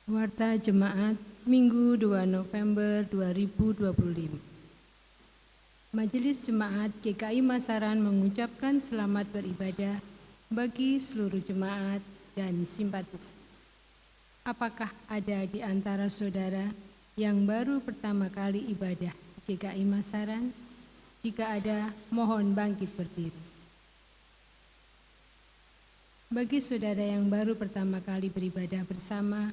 Warta Jemaat Minggu 2 November 2025. Majelis Jemaat GKI Masaran mengucapkan selamat beribadah bagi seluruh jemaat dan simpatis. Apakah ada di antara saudara yang baru pertama kali ibadah GKI Masaran? Jika ada, mohon bangkit berdiri. Bagi saudara yang baru pertama kali beribadah bersama,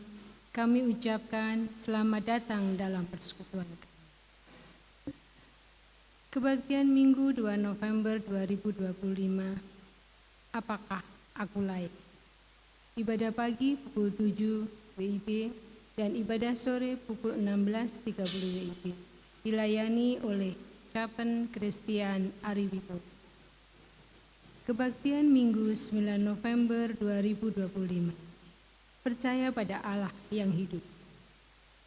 kami ucapkan selamat datang dalam persekutuan kami. Kebaktian Minggu 2 November 2025. Apakah aku layak? Ibadah pagi pukul 7 WIB dan ibadah sore pukul 16.30 WIB dilayani oleh Capen Christian Ariwibowo. Kebaktian Minggu 9 November 2025. Percaya pada Allah yang hidup.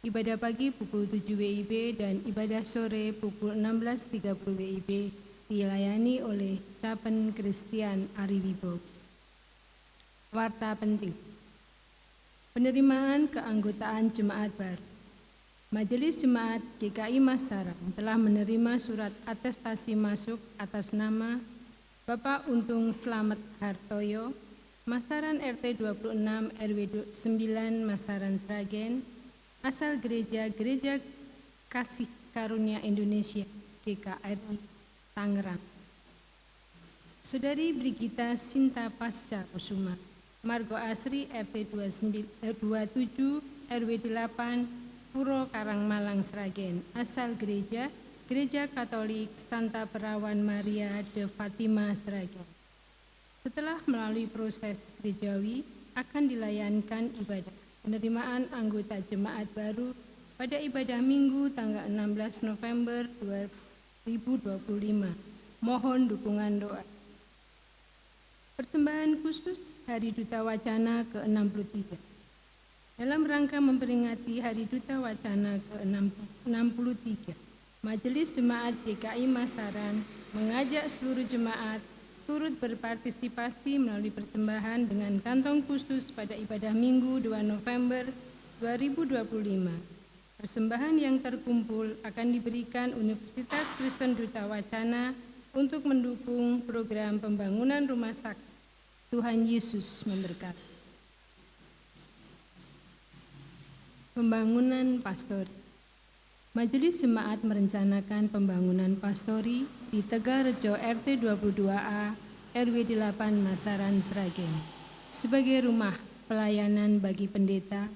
Ibadah pagi pukul 7 WIB dan ibadah sore pukul 16.30 WIB dilayani oleh Capen Christian Ariwibowo. Warta penting. Penerimaan keanggotaan jemaat baru. Majelis Jemaat GKI Masaran telah menerima surat atestasi masuk atas nama Bapak Untung Slamet Hartoyo, Masaran RT 26 RW 9 Masaran Sragen, asal Gereja Kasih Karunia Indonesia GKRI Tangerang. Saudari Brigita Sinta Pasca Kusuma, Margo Asri RT 27 RW 8 Puro Karangmalang Sragen, asal Gereja Katolik Santa Perawan Maria de Fatima Sragen. Setelah melalui proses gerejawi, akan dilayankan ibadah penerimaan anggota jemaat baru pada ibadah Minggu tanggal 16 November 2025. Mohon dukungan doa. Persembahan khusus Hari Duta Wacana ke-63. Dalam rangka memperingati Hari Duta Wacana ke-63, Majelis Jemaat GKI Masaran mengajak seluruh jemaat turut berpartisipasi melalui persembahan dengan kantong khusus pada ibadah Minggu 2 November 2025. Persembahan yang terkumpul akan diberikan Universitas Kristen Duta Wacana untuk mendukung program pembangunan rumah sakit. Tuhan Yesus memberkati. Pembangunan pastori. Majelis Jemaat merencanakan pembangunan pastori di Tegarejo RT 22A RW 8 Masaran Sragen sebagai rumah pelayanan bagi pendeta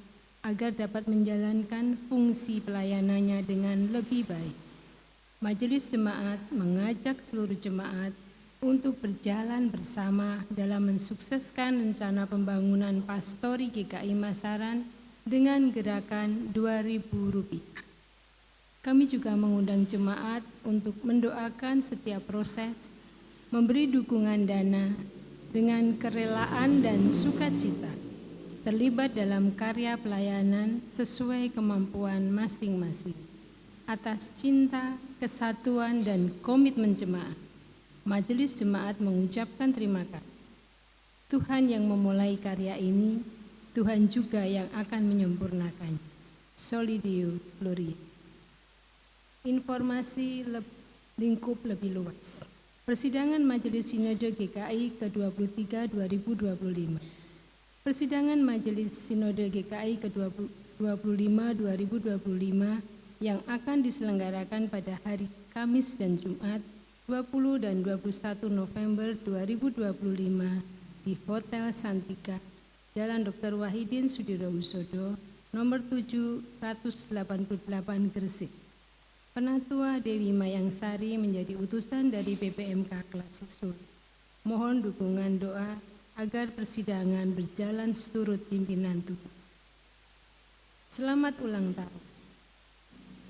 agar dapat menjalankan fungsi pelayanannya dengan lebih baik. Majelis Jemaat mengajak seluruh jemaat untuk berjalan bersama dalam mensukseskan rencana pembangunan pastori GKI Masaran dengan gerakan Rp2.000. Kami juga mengundang jemaat untuk mendoakan setiap proses, memberi dukungan dana dengan kerelaan dan sukacita, terlibat dalam karya pelayanan sesuai kemampuan masing-masing. Atas cinta, kesatuan, dan komitmen jemaat, Majelis Jemaat mengucapkan terima kasih. Tuhan yang memulai karya ini, Tuhan juga yang akan menyempurnakannya. Soli Deo Gloria. Informasi lingkup lebih luas. Persidangan Majelis Sinode GKI ke-23 2025. Persidangan Majelis Sinode GKI ke-25 2025 yang akan diselenggarakan pada hari Kamis dan Jumat 20 dan 21 November 2025 di Hotel Santika, Jalan Dr. Wahidin Sudirohusodo, nomor 788 Gresik. Penatua Dewi Mayangsari menjadi utusan dari PPMK Klasik. Mohon dukungan doa agar persidangan berjalan seturut pimpinan Tuhan. Selamat ulang tahun.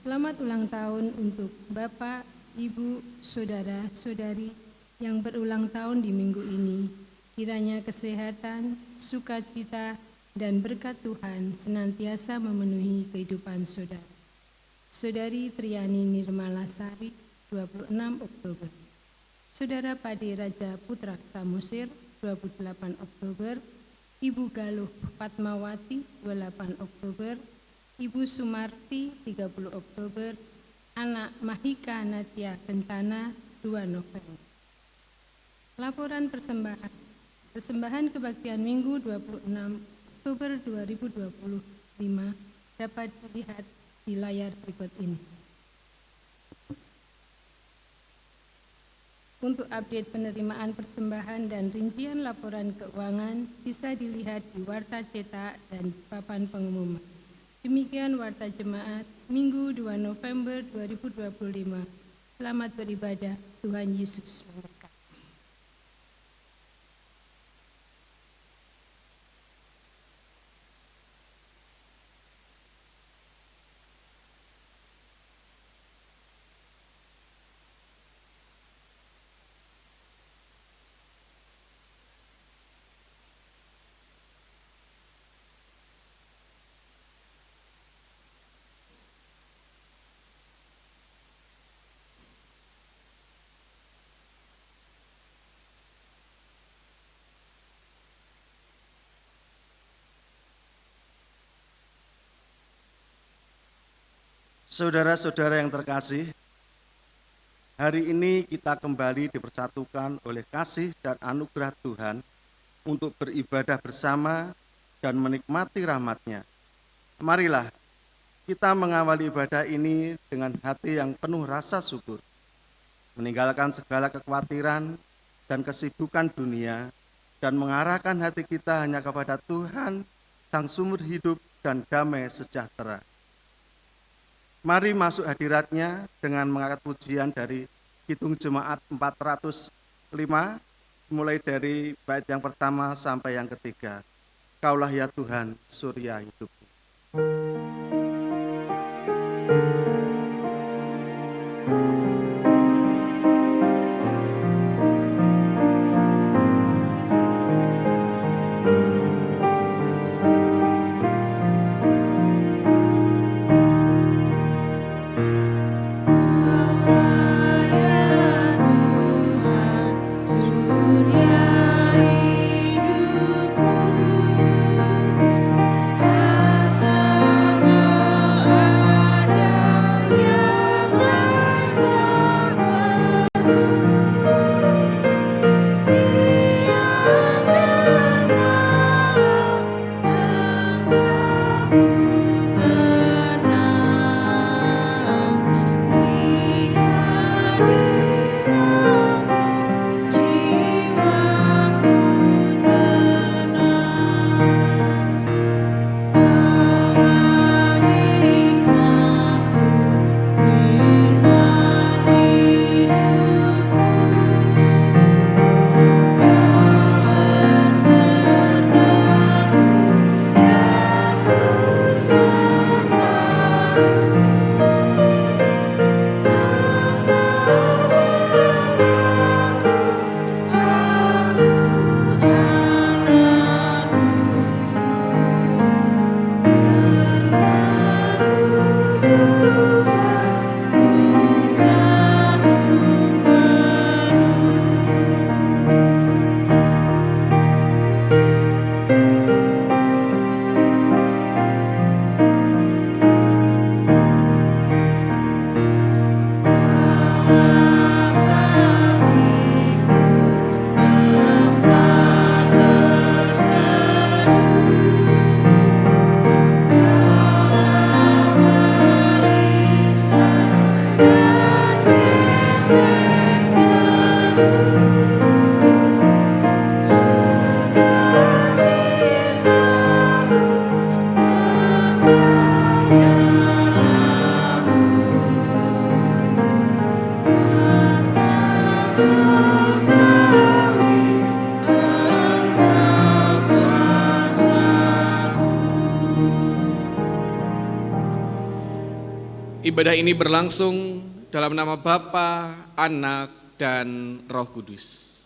Selamat ulang tahun untuk Bapak, Ibu, Saudara, Saudari yang berulang tahun di minggu ini. Kiranya kesehatan, sukacita, dan berkat Tuhan senantiasa memenuhi kehidupan saudara. Saudari Triani Nirmalasari, 26 Oktober. Saudara Pade Raja Putra Samosir, 28 Oktober. Ibu Galuh Fatmawati 28 Oktober, Ibu Sumarti 30 Oktober, anak Mahika Natia Kencana 2 November. Laporan persembahan kebaktian Minggu 26 Oktober 2025 dapat dilihat di layar berikut ini. Untuk update penerimaan persembahan dan rincian laporan keuangan bisa dilihat di Warta Cetak dan papan pengumuman. Demikian Warta Jemaat Minggu 2 November 2025. Selamat beribadah, Tuhan Yesus memberkati. Saudara-saudara yang terkasih, hari ini kita kembali dipersatukan oleh kasih dan anugerah Tuhan untuk beribadah bersama dan menikmati rahmat-Nya. Marilah kita mengawali ibadah ini dengan hati yang penuh rasa syukur, meninggalkan segala kekhawatiran dan kesibukan dunia, dan mengarahkan hati kita hanya kepada Tuhan, Sang Sumber hidup dan damai sejahtera. Mari masuk hadirat-Nya dengan mengangkat pujian dari Kidung Jemaat 405, mulai dari bait yang pertama sampai yang ketiga. Kaulah ya Tuhan, surya hidupku. Ibadah ini berlangsung dalam nama Bapa, Anak, dan Roh Kudus.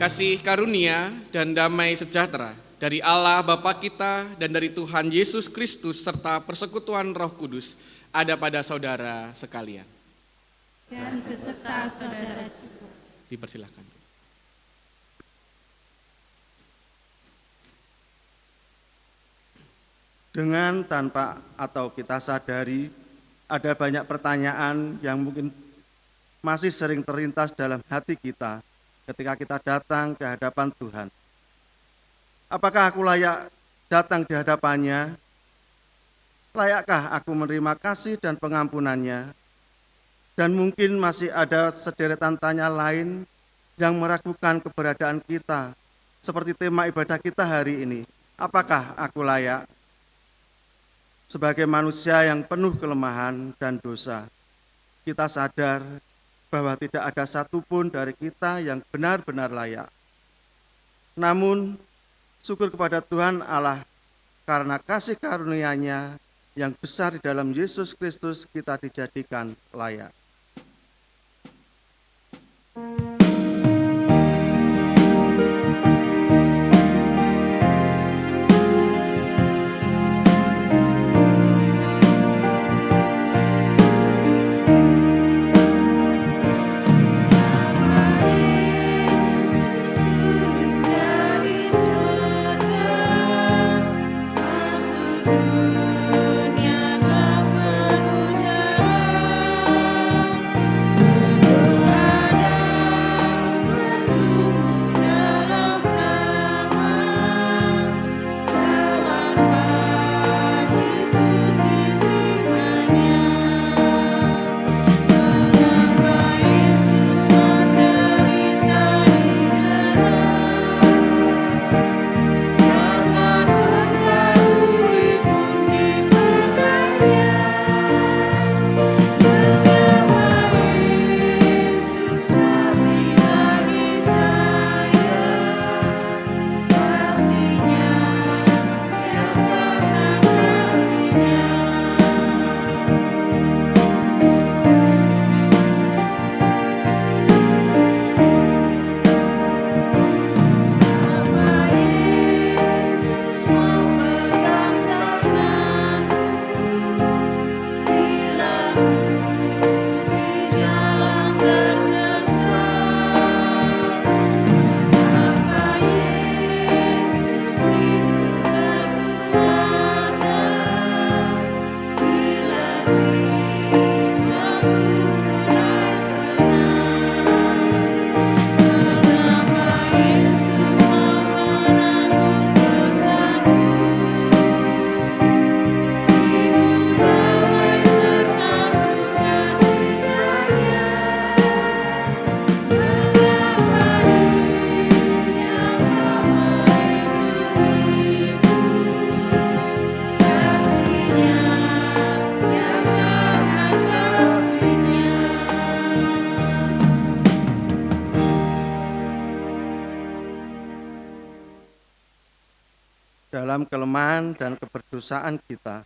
kasih karunia dan damai sejahtera dari Allah Bapa kita dan dari Tuhan Yesus Kristus serta persekutuan Roh Kudus ada pada saudara sekalian. Dan beserta saudara juga. Dipersilakan. Dengan tanpa atau kita sadari, ada banyak pertanyaan yang mungkin masih sering terlintas dalam hati kita ketika kita datang ke hadapan Tuhan. Apakah aku layak datang di hadapannya? Layakkah aku menerima kasih dan pengampunannya? Dan mungkin masih ada sederetan tanya lain yang meragukan keberadaan kita, seperti tema ibadah kita hari ini. Apakah aku layak? Sebagai manusia yang penuh kelemahan dan dosa, kita sadar bahwa tidak ada satupun dari kita yang benar-benar layak. Namun, syukur kepada Tuhan Allah karena kasih karunia-Nya yang besar di dalam Yesus Kristus kita dijadikan layak. Dalam kelemahan dan keberdosaan kita,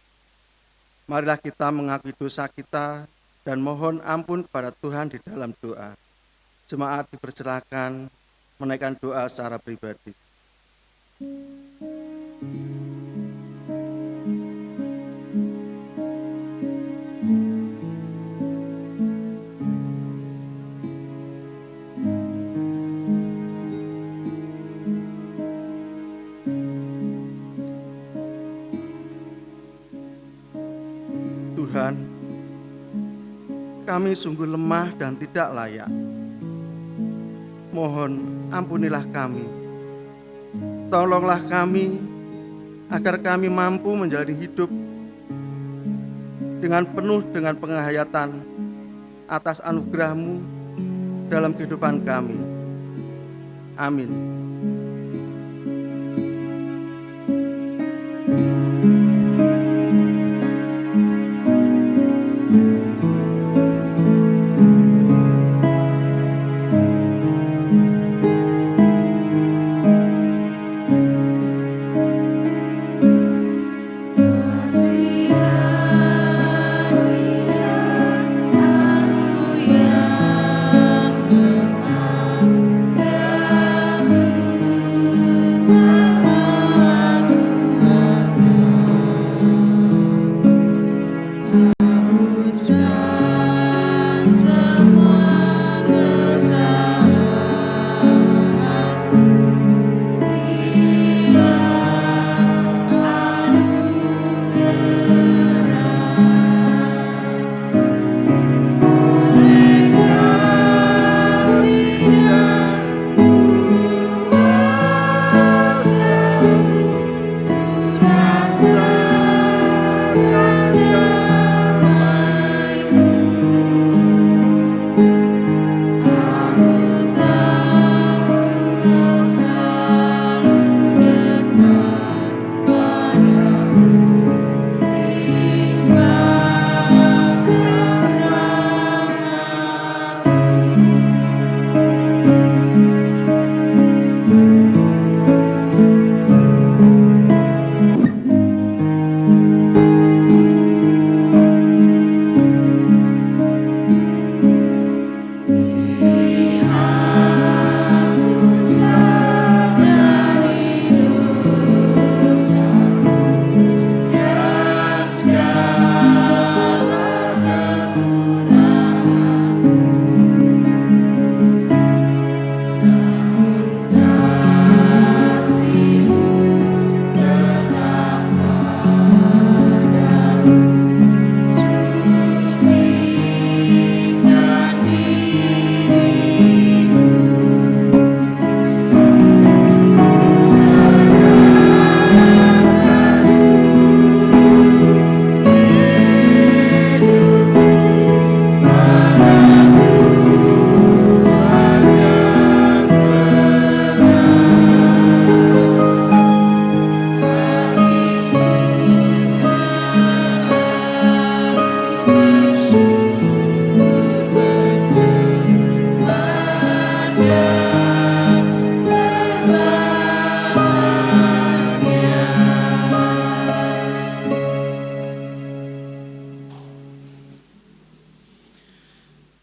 marilah kita mengakui dosa kita dan mohon ampun kepada Tuhan di dalam doa. Jemaat dipersilakan menaikkan doa secara pribadi. Tuhan, kami sungguh lemah dan tidak layak. Mohon ampunilah kami. Tolonglah kami agar kami mampu menjalani hidup dengan penuh dengan penghayatan atas anugerah-Mu dalam kehidupan kami. Amin. Aku yang lemah,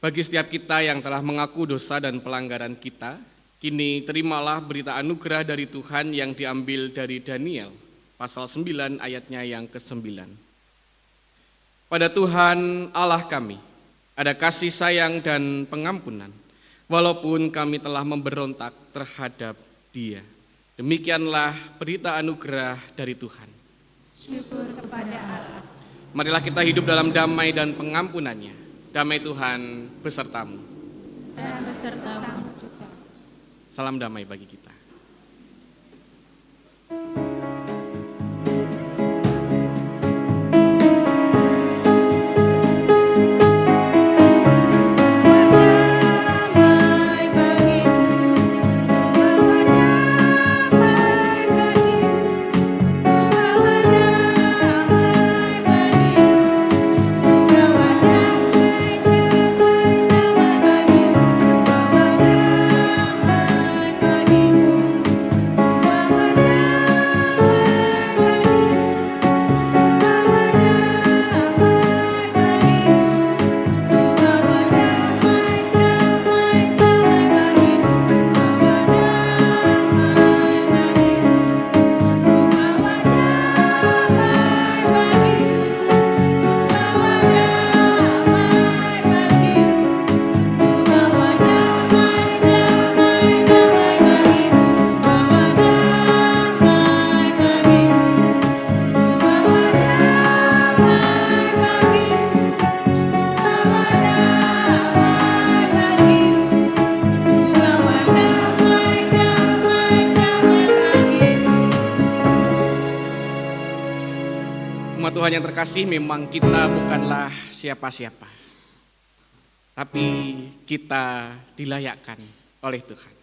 Bagi setiap kita yang telah mengaku dosa dan pelanggaran kita, kini terimalah berita anugerah dari Tuhan yang diambil dari Daniel, pasal 9 ayatnya yang ke-9. Pada Tuhan Allah kami, ada kasih sayang dan pengampunan, walaupun kami telah memberontak terhadap Dia. Demikianlah berita anugerah dari Tuhan. Syukur kepada Allah. Marilah kita hidup dalam damai dan pengampunannya. Damai Tuhan besertamu. Dan besertamu juga. Salam damai bagi kita. Tuhan yang terkasih, memang kita bukanlah siapa-siapa, tapi kita dilayakkan oleh Tuhan.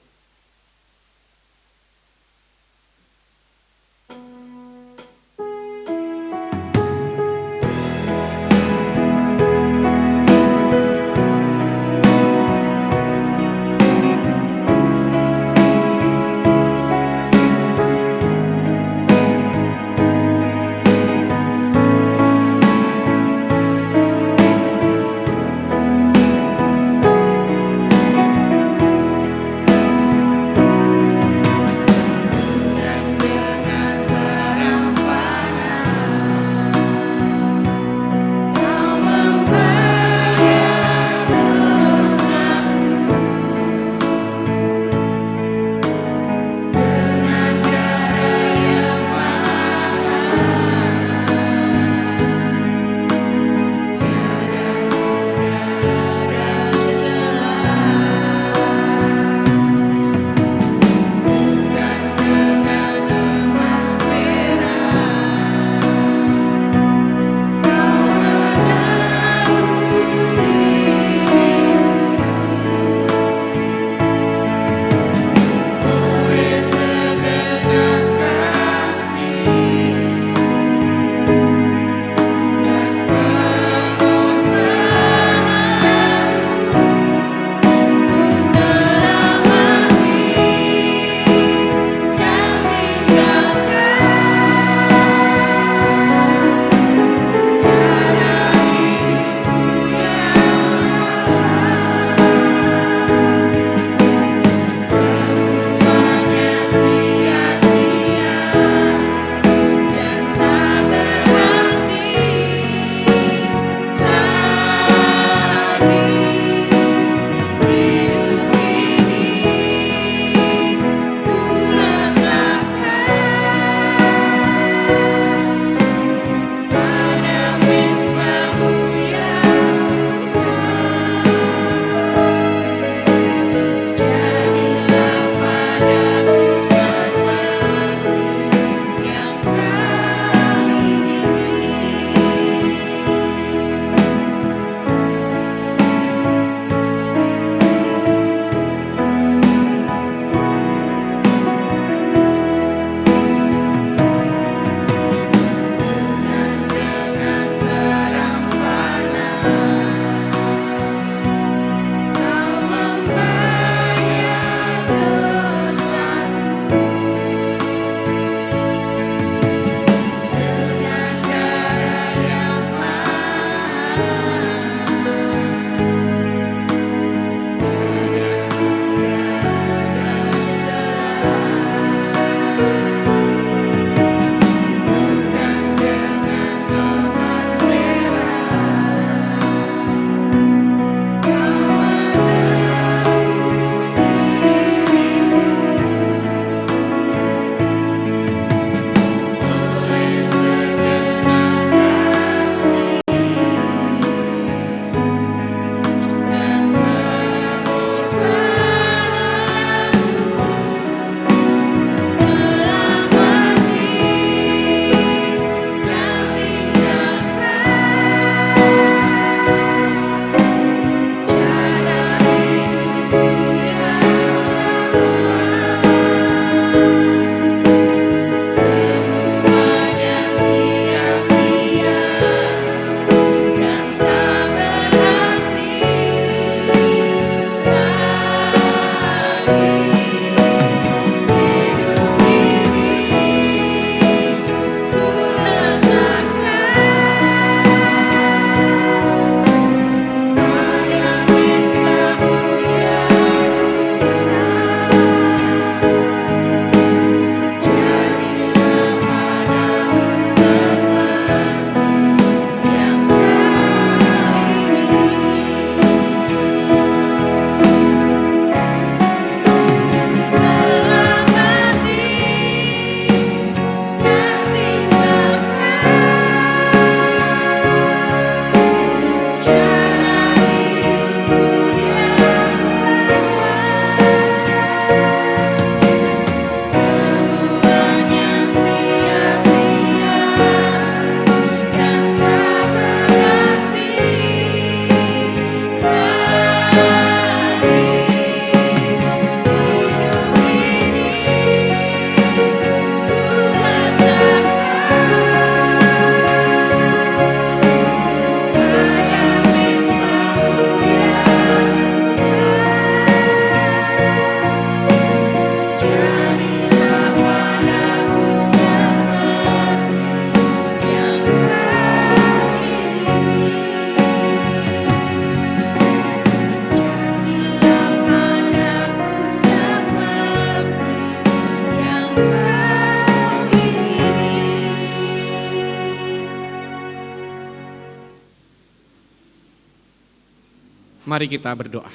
Mari kita berdoa.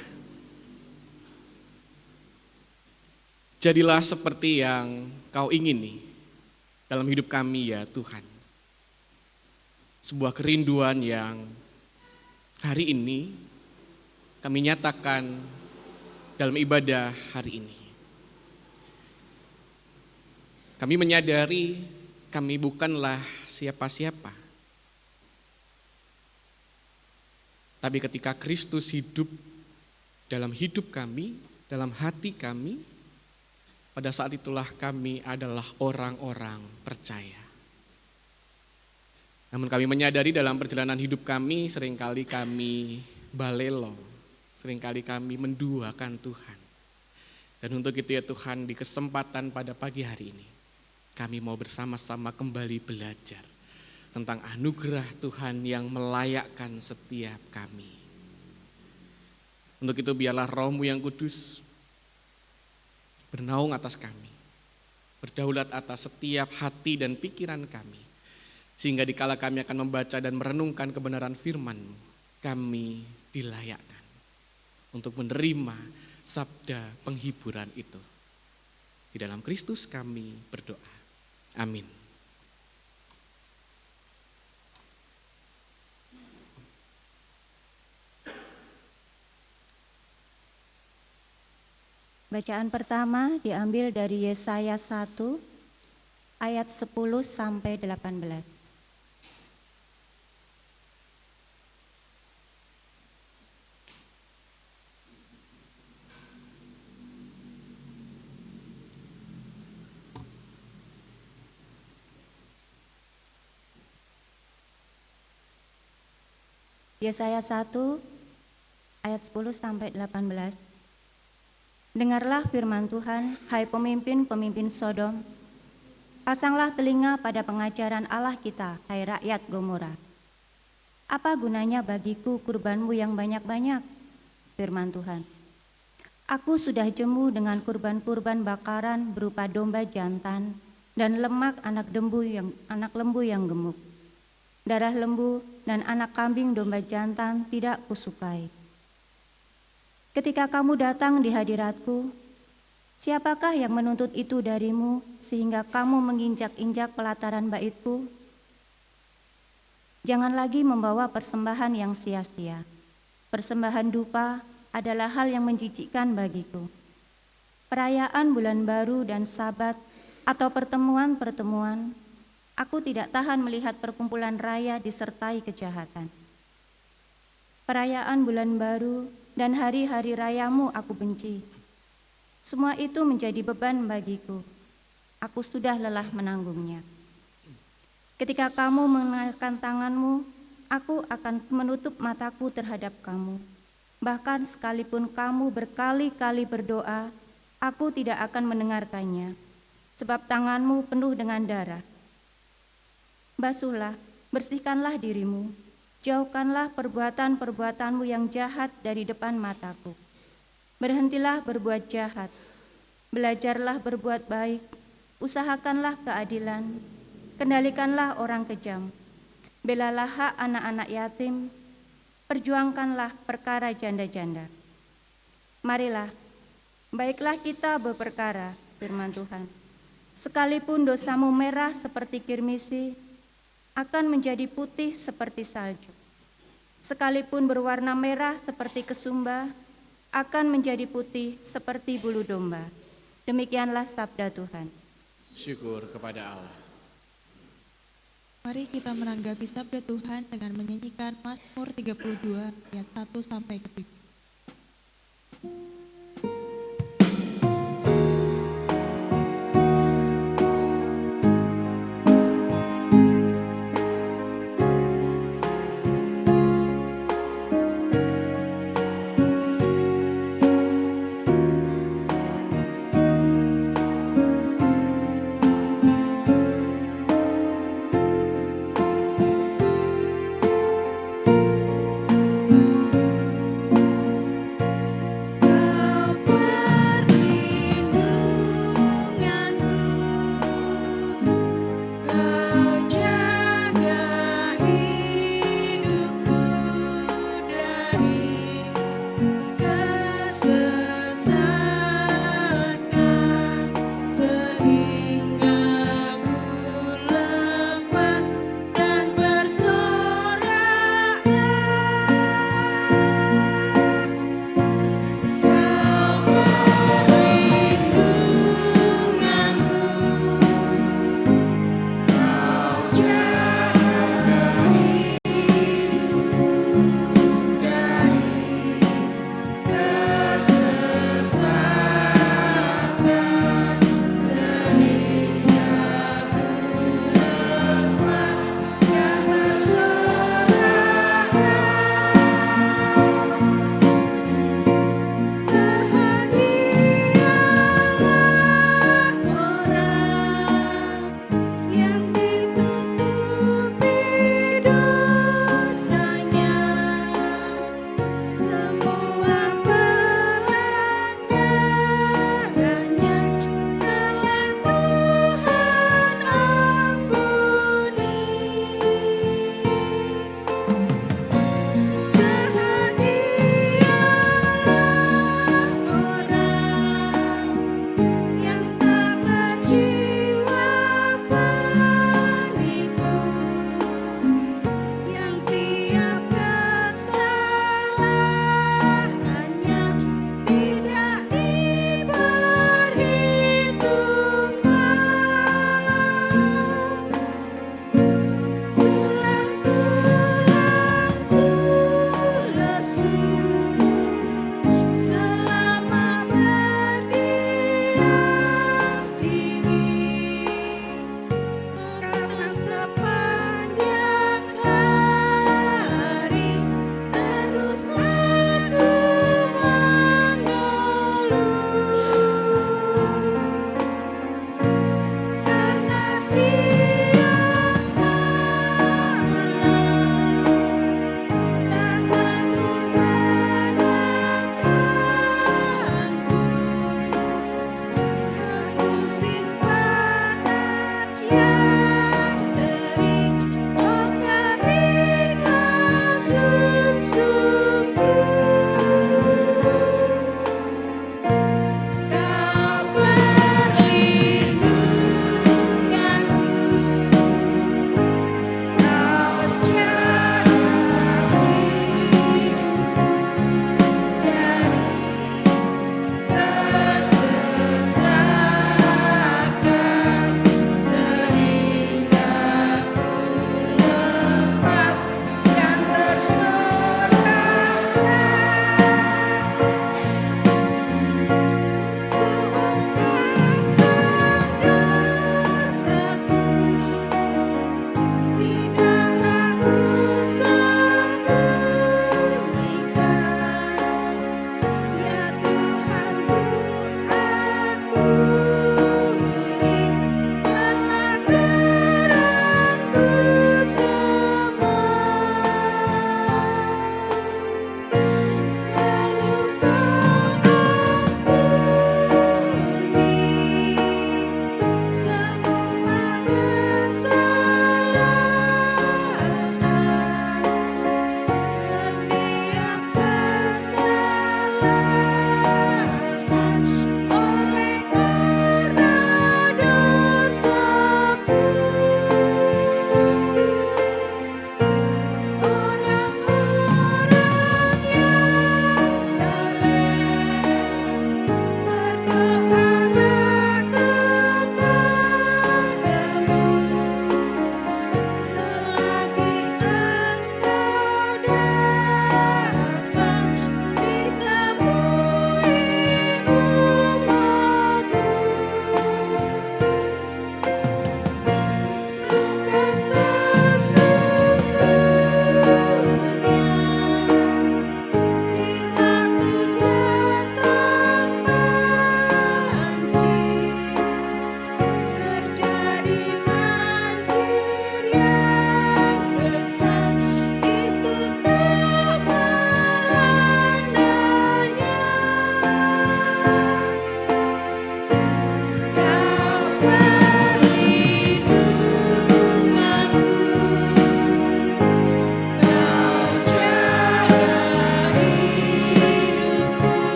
Jadilah seperti yang Kau ingini dalam hidup kami ya Tuhan. Sebuah kerinduan yang hari ini kami nyatakan dalam ibadah hari ini. Kami menyadari kami bukanlah siapa-siapa. Tapi ketika Kristus hidup dalam hidup kami, dalam hati kami, pada saat itulah kami adalah orang-orang percaya. Namun kami menyadari dalam perjalanan hidup kami, seringkali kami balelo, seringkali kami menduakan Tuhan. Dan untuk itu ya Tuhan, di kesempatan pada pagi hari ini, kami mau bersama-sama kembali belajar tentang anugerah Tuhan yang melayakkan setiap kami. Untuk itu biarlah Roh-Mu yang kudus bernaung atas kami, berdaulat atas setiap hati dan pikiran kami, sehingga dikala kami akan membaca dan merenungkan kebenaran firman-Mu, kami dilayakkan untuk menerima sabda penghiburan itu. Di dalam Kristus kami berdoa. Amin. Bacaan pertama diambil dari Yesaya 1 ayat 10 sampai 18. Yesaya 1 ayat 10 sampai 18. Dengarlah firman Tuhan, hai pemimpin-pemimpin Sodom. Pasanglah telinga pada pengajaran Allah kita, hai rakyat Gomora. Apa gunanya bagiku kurbanmu yang banyak-banyak? Firman Tuhan. Aku sudah jemu dengan kurban-kurban bakaran berupa domba jantan dan lemak anak lembu yang gemuk. Darah lembu dan anak kambing domba jantan tidak kusukai. Ketika kamu datang di hadiratku, siapakah yang menuntut itu darimu sehingga kamu menginjak-injak pelataran baitku? Jangan lagi membawa persembahan yang sia-sia. Persembahan dupa adalah hal yang menjijikkan bagiku. Perayaan bulan baru dan sabat atau pertemuan-pertemuan, aku tidak tahan melihat perkumpulan raya disertai kejahatan. Perayaan bulan baru dan hari-hari rayamu aku benci. Semua itu menjadi beban bagiku. Aku sudah lelah menanggungnya. Ketika kamu mengenakan tanganmu, aku akan menutup mataku terhadap kamu. Bahkan sekalipun kamu berkali-kali berdoa, aku tidak akan mendengarkannya, sebab tanganmu penuh dengan darah. Basuhlah, bersihkanlah dirimu. Jauhkanlah perbuatan-perbuatanmu yang jahat dari depan mataku. Berhentilah berbuat jahat, belajarlah berbuat baik, usahakanlah keadilan, kendalikanlah orang kejam, belalah hak anak-anak yatim, perjuangkanlah perkara janda-janda. Marilah, baiklah kita berperkara, firman Tuhan. Sekalipun dosamu merah seperti kirmisi, akan menjadi putih seperti salju. Sekalipun berwarna merah seperti kesumba, akan menjadi putih seperti bulu domba. Demikianlah sabda Tuhan. Syukur kepada Allah. Mari kita menanggapi sabda Tuhan dengan menyanyikan Mazmur 32 ayat 1 sampai 3.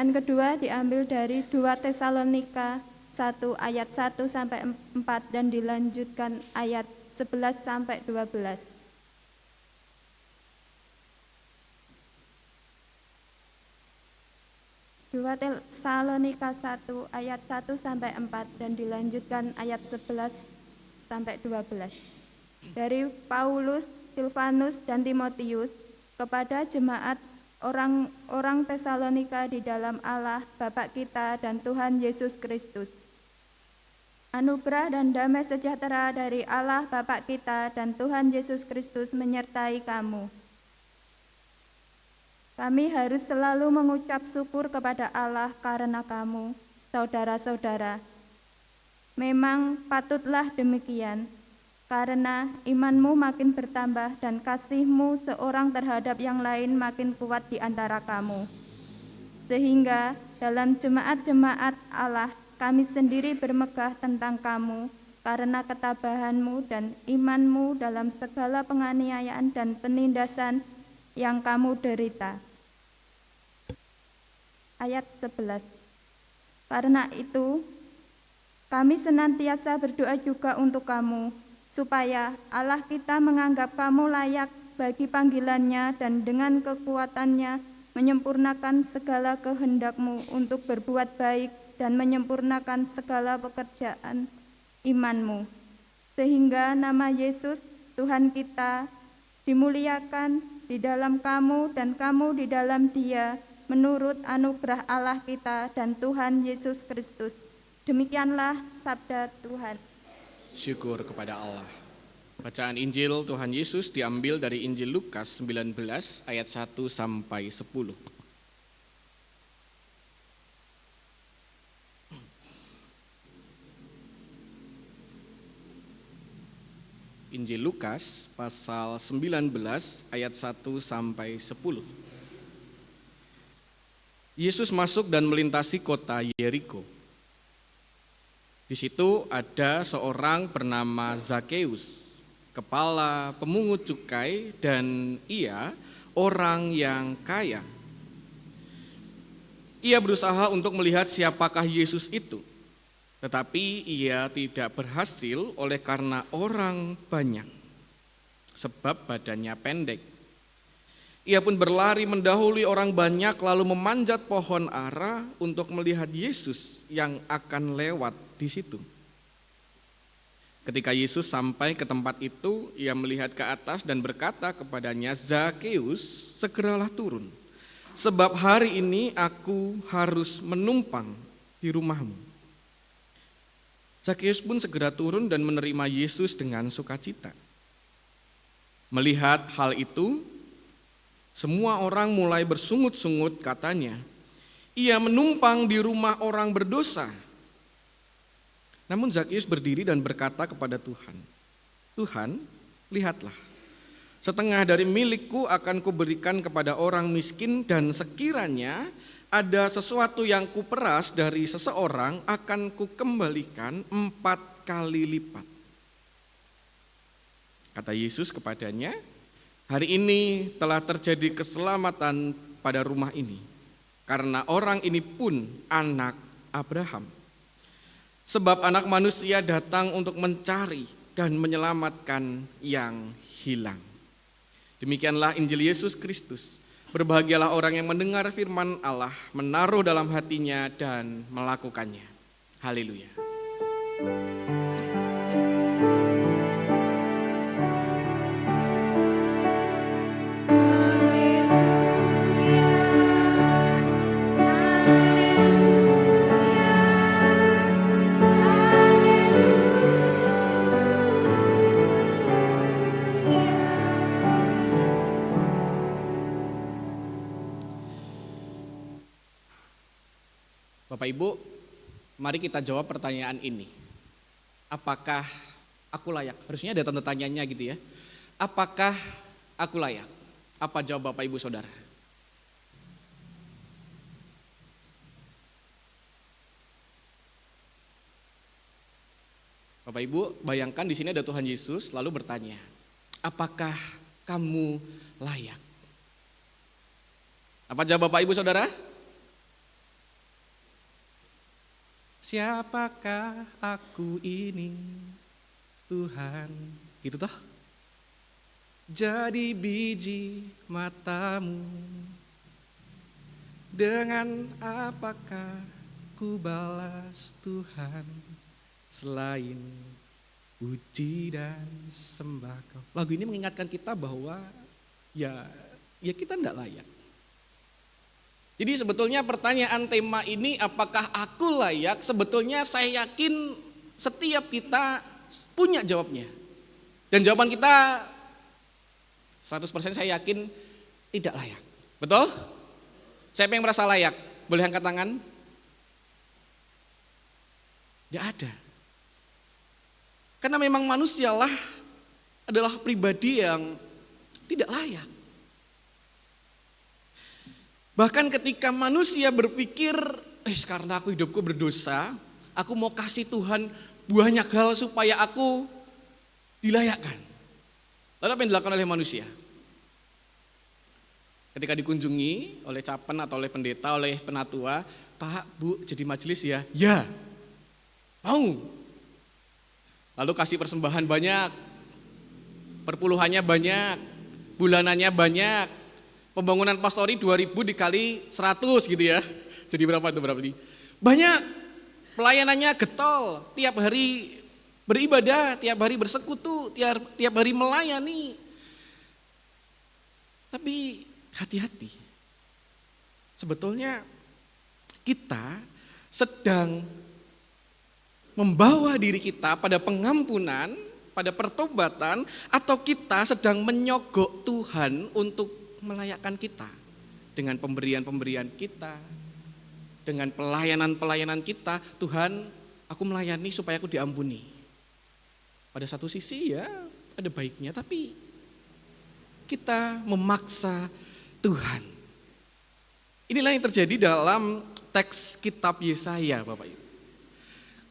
Bacaan kedua diambil dari 2 Tesalonika 1 ayat 1 sampai 4 dan dilanjutkan ayat 11 sampai 12. 2 Tesalonika 1 ayat 1 sampai 4 dan dilanjutkan ayat 11 sampai 12. Dari Paulus, Silvanus dan Timotius kepada jemaat orang-orang Tesalonika di dalam Allah Bapa kita dan Tuhan Yesus Kristus. Anugerah dan damai sejahtera dari Allah Bapa kita dan Tuhan Yesus Kristus menyertai kamu. Kami harus selalu mengucap syukur kepada Allah karena kamu, saudara-saudara. Memang patutlah demikian, karena imanmu makin bertambah dan kasihmu seorang terhadap yang lain makin kuat di antara kamu. Sehingga dalam jemaat-jemaat Allah kami sendiri bermegah tentang kamu karena ketabahanmu dan imanmu dalam segala penganiayaan dan penindasan yang kamu derita. Ayat 11. Karena itu, kami senantiasa berdoa juga untuk kamu, supaya Allah kita menganggap kamu layak bagi panggilannya dan dengan kekuatannya menyempurnakan segala kehendakmu untuk berbuat baik dan menyempurnakan segala pekerjaan imanmu. Sehingga nama Yesus Tuhan kita dimuliakan di dalam kamu dan kamu di dalam Dia menurut anugerah Allah kita dan Tuhan Yesus Kristus. Demikianlah sabda Tuhan. Syukur kepada Allah. Bacaan Injil Tuhan Yesus diambil dari Injil Lukas 19 ayat 1 sampai 10. Injil Lukas pasal 19 ayat 1 sampai 10. Yesus masuk dan melintasi kota Yeriko. Di situ ada seorang bernama Zakeus, kepala pemungut cukai, dan ia orang yang kaya. Ia berusaha untuk melihat siapakah Yesus itu. Tetapi ia tidak berhasil oleh karena orang banyak, sebab badannya pendek. Ia pun berlari mendahului orang banyak lalu memanjat pohon ara untuk melihat Yesus yang akan lewat di situ. Ketika Yesus sampai ke tempat itu, ia melihat ke atas dan berkata kepadanya, "Zakeus, segeralah turun, sebab hari ini aku harus menumpang di rumahmu." Zakeus pun segera turun dan menerima Yesus dengan sukacita. Melihat hal itu, semua orang mulai bersungut-sungut, katanya, "Ia menumpang di rumah orang berdosa." Namun Zakeus berdiri dan berkata kepada Tuhan, "Tuhan, lihatlah, setengah dari milikku akan kuberikan kepada orang miskin, dan sekiranya ada sesuatu yang kuperas dari seseorang akan kukembalikan 4 kali lipat." Kata Yesus kepadanya, "Hari ini telah terjadi keselamatan pada rumah ini, karena orang ini pun anak Abraham. Sebab Anak Manusia datang untuk mencari dan menyelamatkan yang hilang." Demikianlah Injil Yesus Kristus. Berbahagialah orang yang mendengar firman Allah, menaruh dalam hatinya dan melakukannya. Haleluya. Bapak Ibu, mari kita jawab pertanyaan ini. Apakah aku layak? Harusnya ada tanda tanyanya gitu ya. Apakah aku layak? Apa jawab Bapak Ibu Saudara? Bapak Ibu, bayangkan di sini ada Tuhan Yesus lalu bertanya, "Apakah kamu layak?" Apa jawab Bapak Ibu Saudara? siapakah aku ini Tuhan? Gitu toh. Jadi biji matamu, dengan apakah ku balas Tuhan selain puji dan sembah Kau. Lagu ini mengingatkan kita bahwa ya kita tidak layak. Jadi sebetulnya pertanyaan tema ini, apakah aku layak? Sebetulnya saya yakin setiap kita punya jawabnya. Dan jawaban kita 100% saya yakin tidak layak. Betul? Siapa yang merasa layak? Boleh angkat tangan? Tidak ada. Karena memang manusialah adalah pribadi yang tidak layak. Bahkan ketika manusia berpikir, karena aku hidupku berdosa, aku mau kasih Tuhan banyak hal supaya aku dilayakkan. Lalu apa yang dilakukan oleh manusia? Ketika dikunjungi oleh capen atau oleh pendeta, oleh penatua, Pak, Bu, jadi majelis ya? Ya, mau. Lalu kasih persembahan banyak, perpuluhannya banyak, bulanannya banyak, pembangunan pastori 2000 dikali 100 gitu ya. Jadi berapa itu? Banyak, pelayanannya getol, tiap hari beribadah, tiap hari bersekutu, tiap hari melayani. Tapi hati-hati, sebetulnya kita sedang membawa diri kita pada pengampunan, pada pertobatan, atau kita sedang menyogok Tuhan untuk melayakkan kita dengan pemberian-pemberian kita, dengan pelayanan-pelayanan kita. Tuhan, aku melayani supaya aku diampuni. Pada satu sisi ya ada baiknya, tapi kita memaksa Tuhan. Inilah yang terjadi dalam teks kitab Yesaya, Bapak Ibu.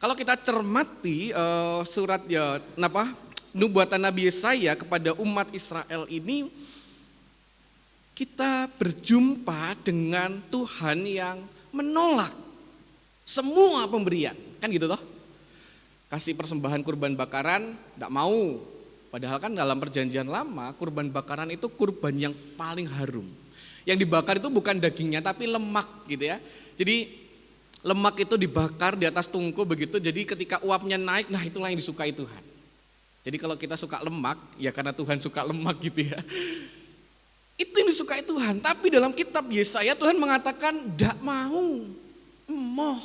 Kalau kita cermati surat nubuatan Nabi Yesaya kepada umat Israel ini, kita berjumpa dengan Tuhan yang menolak semua pemberian, kan gitu toh? Kasih persembahan kurban bakaran, tidak mau. Padahal kan dalam perjanjian lama, kurban bakaran itu kurban yang paling harum. Yang dibakar itu bukan dagingnya, tapi lemak gitu ya. Jadi lemak itu dibakar di atas tungku begitu, jadi ketika uapnya naik, nah itulah yang disukai Tuhan. Jadi kalau kita suka lemak, ya karena Tuhan suka lemak gitu ya. Itu yang disukai Tuhan, tapi dalam kitab Yesaya Tuhan mengatakan, tidak mau, emoh.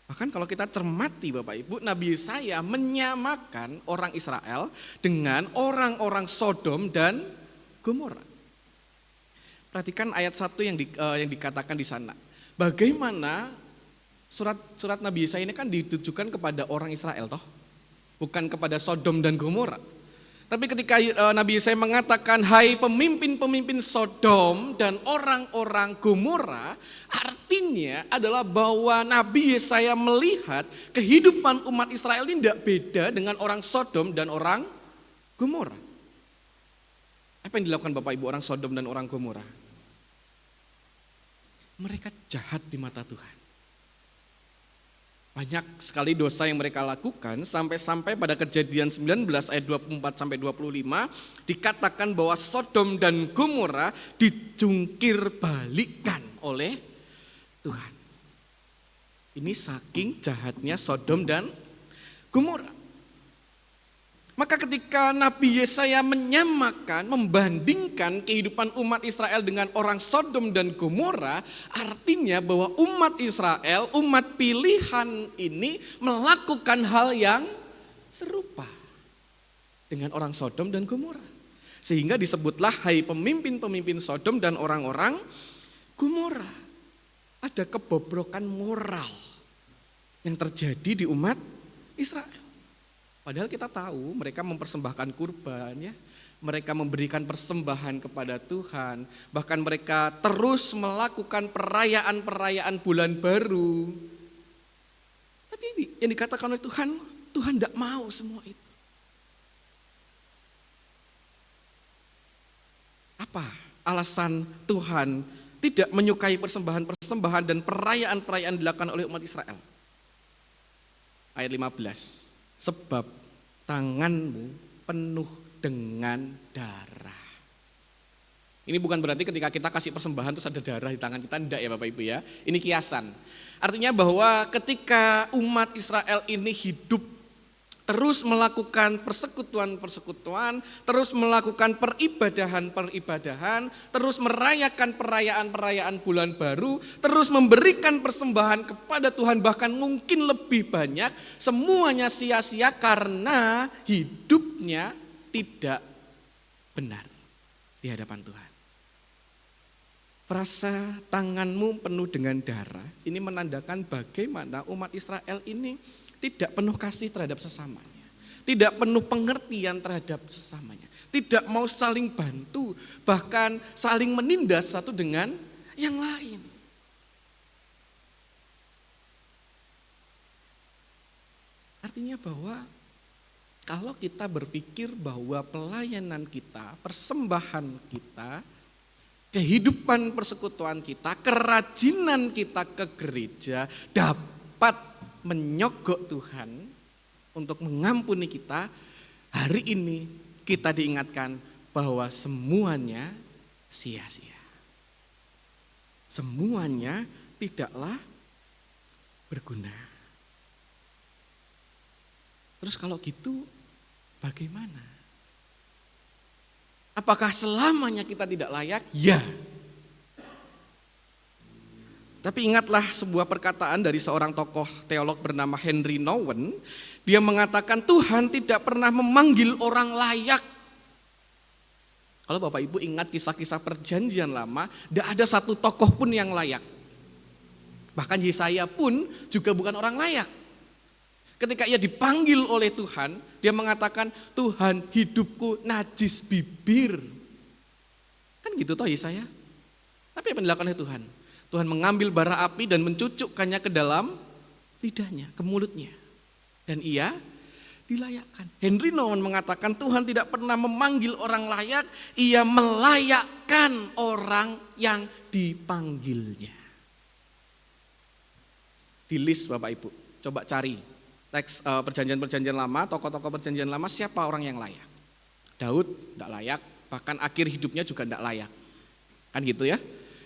Bahkan kalau kita cermati Bapak Ibu, Nabi Yesaya menyamakan orang Israel dengan orang-orang Sodom dan Gomora. Perhatikan ayat 1 yang dikatakan di sana. Bagaimana surat Nabi Yesaya ini kan ditujukan kepada orang Israel toh, bukan kepada Sodom dan Gomora. Tapi ketika Nabi Yesaya mengatakan, hai pemimpin-pemimpin Sodom dan orang-orang Gomora, artinya adalah bahwa Nabi Yesaya melihat kehidupan umat Israel ini tidak beda dengan orang Sodom dan orang Gomora. Apa yang dilakukan Bapak Ibu orang Sodom dan orang Gomora? Mereka jahat di mata Tuhan. Banyak sekali dosa yang mereka lakukan, sampai pada Kejadian 19 ayat 24 sampai 25 dikatakan bahwa Sodom dan Gomora dijungkir balikan oleh Tuhan. Ini saking jahatnya Sodom dan Gomora. Maka ketika Nabi Yesaya menyamakan, membandingkan kehidupan umat Israel dengan orang Sodom dan Gomora, artinya bahwa umat Israel, umat pilihan ini melakukan hal yang serupa dengan orang Sodom dan Gomora. Sehingga disebutlah, hai pemimpin-pemimpin Sodom dan orang-orang Gomora. Ada kebobrokan moral yang terjadi di umat Israel. Padahal kita tahu mereka mempersembahkan kurban ya. Mereka memberikan persembahan kepada Tuhan. Bahkan mereka terus melakukan perayaan-perayaan bulan baru. Tapi yang dikatakan oleh Tuhan, Tuhan tidak mau semua itu. Apa alasan Tuhan tidak menyukai persembahan-persembahan dan perayaan-perayaan dilakukan oleh umat Israel. Ayat 15, sebab tanganmu penuh dengan darah. Ini bukan berarti ketika kita kasih persembahan terus ada darah di tangan kita, enggak ya Bapak Ibu ya. Ini kiasan. Artinya bahwa ketika umat Israel ini hidup terus melakukan persekutuan-persekutuan, terus melakukan peribadahan-peribadahan, terus merayakan perayaan-perayaan bulan baru, terus memberikan persembahan kepada Tuhan bahkan mungkin lebih banyak, semuanya sia-sia karena hidupnya tidak benar di hadapan Tuhan. Frasa tanganmu penuh dengan darah, ini menandakan bagaimana umat Israel ini tidak penuh kasih terhadap sesamanya, tidak penuh pengertian terhadap sesamanya, tidak mau saling bantu, bahkan saling menindas satu dengan yang lain. Artinya bahwa kalau kita berpikir bahwa pelayanan kita, persembahan kita, kehidupan persekutuan kita, kerajinan kita ke gereja dapat menyogok Tuhan untuk mengampuni kita, hari ini kita diingatkan bahwa semuanya sia-sia. Semuanya tidaklah berguna. Terus kalau gitu bagaimana? Apakah selamanya kita tidak layak? Ya. Tapi ingatlah sebuah perkataan dari seorang tokoh teolog bernama Henry Nouwen. Dia mengatakan Tuhan tidak pernah memanggil orang layak. Kalau Bapak Ibu ingat kisah-kisah perjanjian lama, tidak ada satu tokoh pun yang layak. Bahkan Yesaya pun juga bukan orang layak. Ketika ia dipanggil oleh Tuhan, dia mengatakan, Tuhan hidupku najis bibir. Kan gitu toh Yesaya. Tapi apa yang dilakukan oleh Tuhan? Tuhan mengambil bara api dan mencucukkannya ke dalam lidahnya, ke mulutnya. Dan ia dilayakkan. Henry Nouwen mengatakan Tuhan tidak pernah memanggil orang layak, ia melayakkan orang yang dipanggilnya. Di list Bapak Ibu, coba cari teks perjanjian-perjanjian lama, tokoh-tokoh perjanjian lama, siapa orang yang layak? Daud tidak layak, bahkan akhir hidupnya juga tidak layak. Kan gitu ya,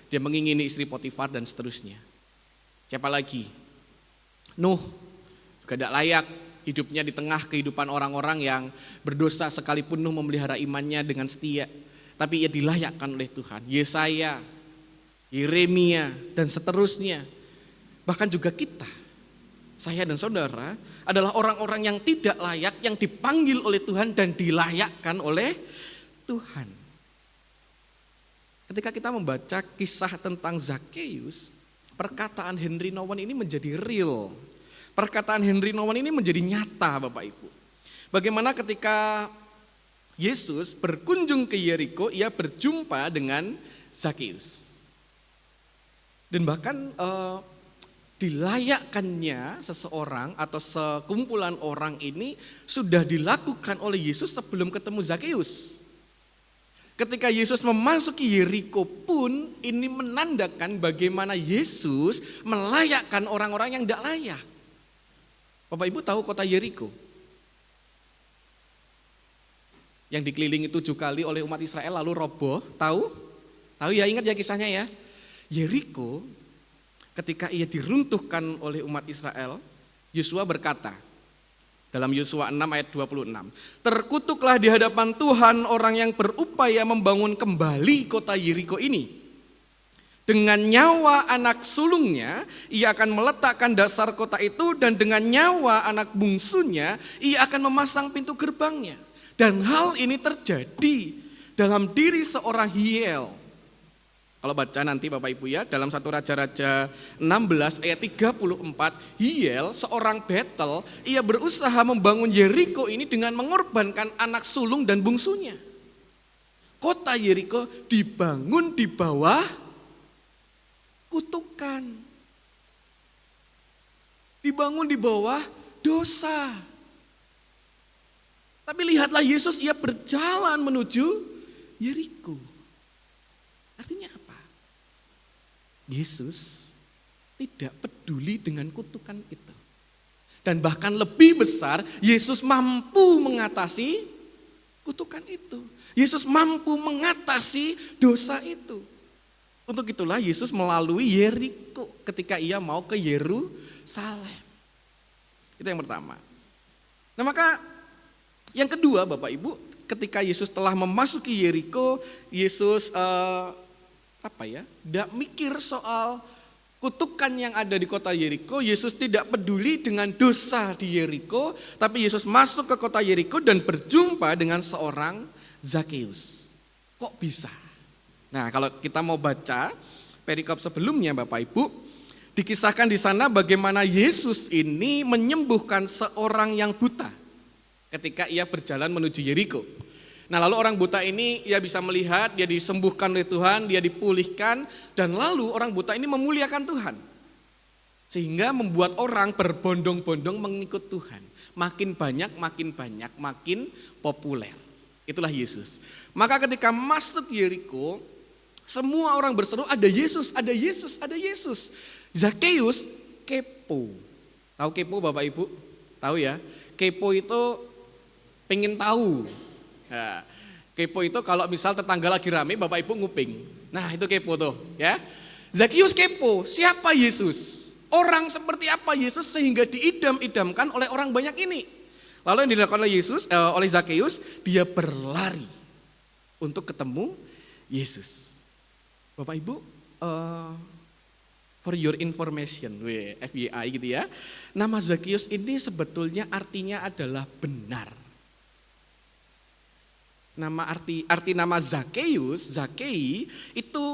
dia mengingini istri Potifar dan seterusnya. Siapa lagi? Nuh juga tidak layak, hidupnya di tengah kehidupan orang-orang yang berdosa, sekalipun Nuh memelihara imannya dengan setia, tapi ia dilayakkan oleh Tuhan. Yesaya, Yeremia dan seterusnya. Bahkan juga kita, saya dan saudara adalah orang-orang yang tidak layak, yang dipanggil oleh Tuhan dan dilayakkan oleh Tuhan. Ketika kita membaca kisah tentang Zakheus, perkataan Henry Nouwen ini menjadi real. Perkataan Henry Nouwen ini menjadi nyata Bapak Ibu. Bagaimana ketika Yesus berkunjung ke Yeriko, ia berjumpa dengan Zakheus. Dan bahkan dilayakkannya seseorang atau sekumpulan orang ini sudah dilakukan oleh Yesus sebelum ketemu Zakheus. Ketika Yesus memasuki Yeriko pun ini menandakan bagaimana Yesus melayakkan orang-orang yang tidak layak. Bapak Ibu tahu kota Yeriko? Yang dikelilingi 7 kali oleh umat Israel lalu roboh, tahu? Tahu ya, ingat ya kisahnya ya. Yeriko ketika ia diruntuhkan oleh umat Israel, Yosua berkata dalam Yosua 6 ayat 26, terkutuklah di hadapan Tuhan orang yang berupaya membangun kembali kota Yeriko ini. Dengan nyawa anak sulungnya, ia akan meletakkan dasar kota itu, dan dengan nyawa anak bungsunya, ia akan memasang pintu gerbangnya. Dan hal ini terjadi dalam diri seorang Hiel. Kalau baca nanti Bapak Ibu ya, dalam 1 Raja-Raja 16 ayat 34, Hiel seorang Betel, ia berusaha membangun Yeriko ini dengan mengorbankan anak sulung dan bungsunya. Kota Yeriko dibangun di bawah kutukan. Dibangun di bawah dosa. Tapi lihatlah Yesus, ia berjalan menuju Yeriko. Artinya apa? Yesus tidak peduli dengan kutukan itu. Dan bahkan lebih besar, Yesus mampu mengatasi kutukan itu. Yesus mampu mengatasi dosa itu. Untuk itulah Yesus melalui Yeriko ketika ia mau ke Yerusalem. Itu yang pertama. Nah maka yang kedua Bapak Ibu, ketika Yesus telah memasuki Yeriko, Yesus tidak mikir soal kutukan yang ada di kota Yeriko. Yesus tidak peduli dengan dosa di Yeriko, tapi Yesus masuk ke kota Yeriko dan berjumpa dengan seorang Zakeus. Kok bisa? Nah, kalau kita mau baca perikop sebelumnya Bapak Ibu, dikisahkan di sana bagaimana Yesus ini menyembuhkan seorang yang buta ketika ia berjalan menuju Yeriko. Nah, lalu orang buta ini ia bisa melihat, dia disembuhkan oleh Tuhan, dia dipulihkan, dan lalu orang buta ini memuliakan Tuhan. Sehingga membuat orang berbondong-bondong mengikut Tuhan. Makin banyak, makin populer. Itulah Yesus. Maka ketika masuk Yeriko, semua orang berseru, ada Yesus, ada Yesus, ada Yesus. Zakeus kepo. Tahu kepo Bapak Ibu? Tahu ya? Kepo itu pengen tahu. Nah, kepo itu kalau misal tetangga lagi rame, Bapak Ibu nguping. Nah itu kepo tuh ya. Zakeus kepo, siapa Yesus? Orang seperti apa Yesus sehingga diidam-idamkan oleh orang banyak ini. Lalu yang dilakukan oleh Zakeus, dia berlari untuk ketemu Yesus. Bapak Ibu, for your information, FBI gitu ya. Nama Zakeus ini sebetulnya artinya adalah benar. Arti nama Zakeus, Zakei itu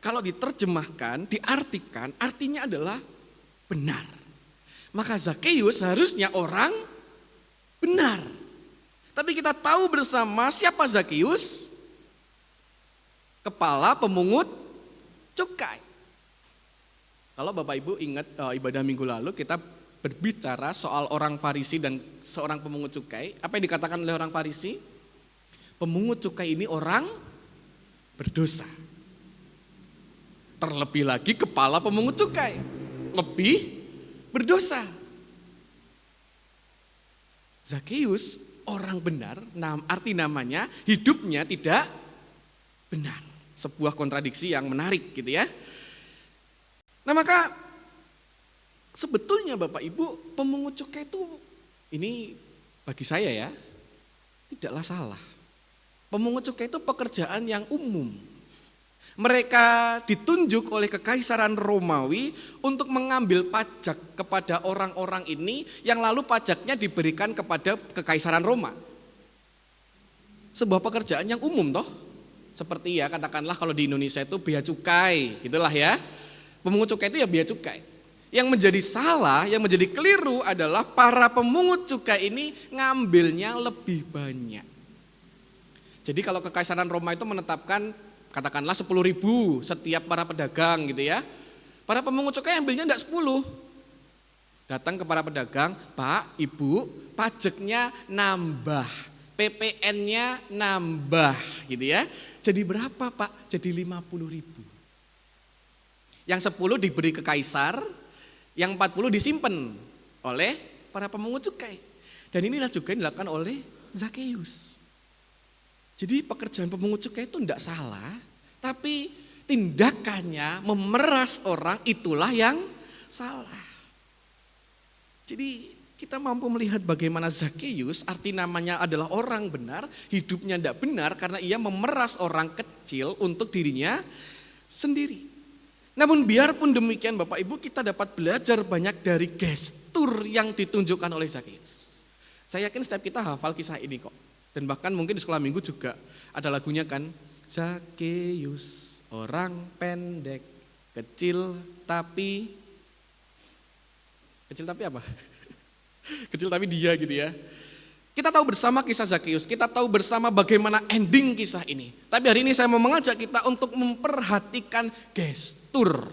kalau diterjemahkan, diartikan artinya adalah benar. Maka Zakeus harusnya orang benar. Tapi kita tahu bersama siapa Zakeus? Kepala pemungut cukai. Kalau Bapak Ibu ingat ibadah minggu lalu kita berbicara soal orang Farisi dan seorang pemungut cukai. Apa yang dikatakan oleh orang Farisi? Pemungut cukai ini orang berdosa. Terlebih lagi kepala pemungut cukai lebih berdosa. Zakeus orang benar, arti namanya hidupnya tidak benar. Sebuah kontradiksi yang menarik gitu ya. Nah maka sebetulnya Bapak Ibu pemungut cukai itu ini bagi saya ya tidaklah salah. Pemungut cukai itu pekerjaan yang umum. Mereka ditunjuk oleh Kekaisaran Romawi untuk mengambil pajak kepada orang-orang ini yang lalu pajaknya diberikan kepada Kekaisaran Roma. Sebuah pekerjaan yang umum toh. Seperti ya katakanlah kalau di Indonesia itu bea cukai, gitulah ya. Pemungut cukai itu ya bea cukai. Yang menjadi salah, yang menjadi keliru adalah para pemungut cukai ini ngambilnya lebih banyak. Jadi kalau Kekaisaran Roma itu menetapkan katakanlah 10.000 setiap para pedagang gitu ya. Para pemungut cukai ambilnya enggak 10. Datang ke para pedagang, Pak, Ibu, pajaknya nambah, PPN-nya nambah gitu ya. Jadi berapa Pak? Jadi 50.000. Yang 10 diberi ke kaisar, yang 40 disimpan oleh para pemungut cukai. Dan inilah juga yang dilakukan oleh Zakeus. Jadi pekerjaan pemungut cukai itu tidak salah, tapi tindakannya memeras orang itulah yang salah. Jadi kita mampu melihat bagaimana Zakeus, arti namanya adalah orang benar, hidupnya tidak benar karena ia memeras orang kecil untuk dirinya sendiri. Namun biarpun demikian Bapak Ibu kita dapat belajar banyak dari gestur yang ditunjukkan oleh Zakeus. Saya yakin setiap kita hafal kisah ini kok. Dan bahkan mungkin di sekolah minggu juga ada lagunya kan. Zakeus orang pendek, kecil tapi apa? Kecil tapi dia gitu ya. Kita tahu bersama kisah Zakeus, kita tahu bersama bagaimana ending kisah ini. Tapi hari ini saya mau mengajak kita untuk memperhatikan gestur.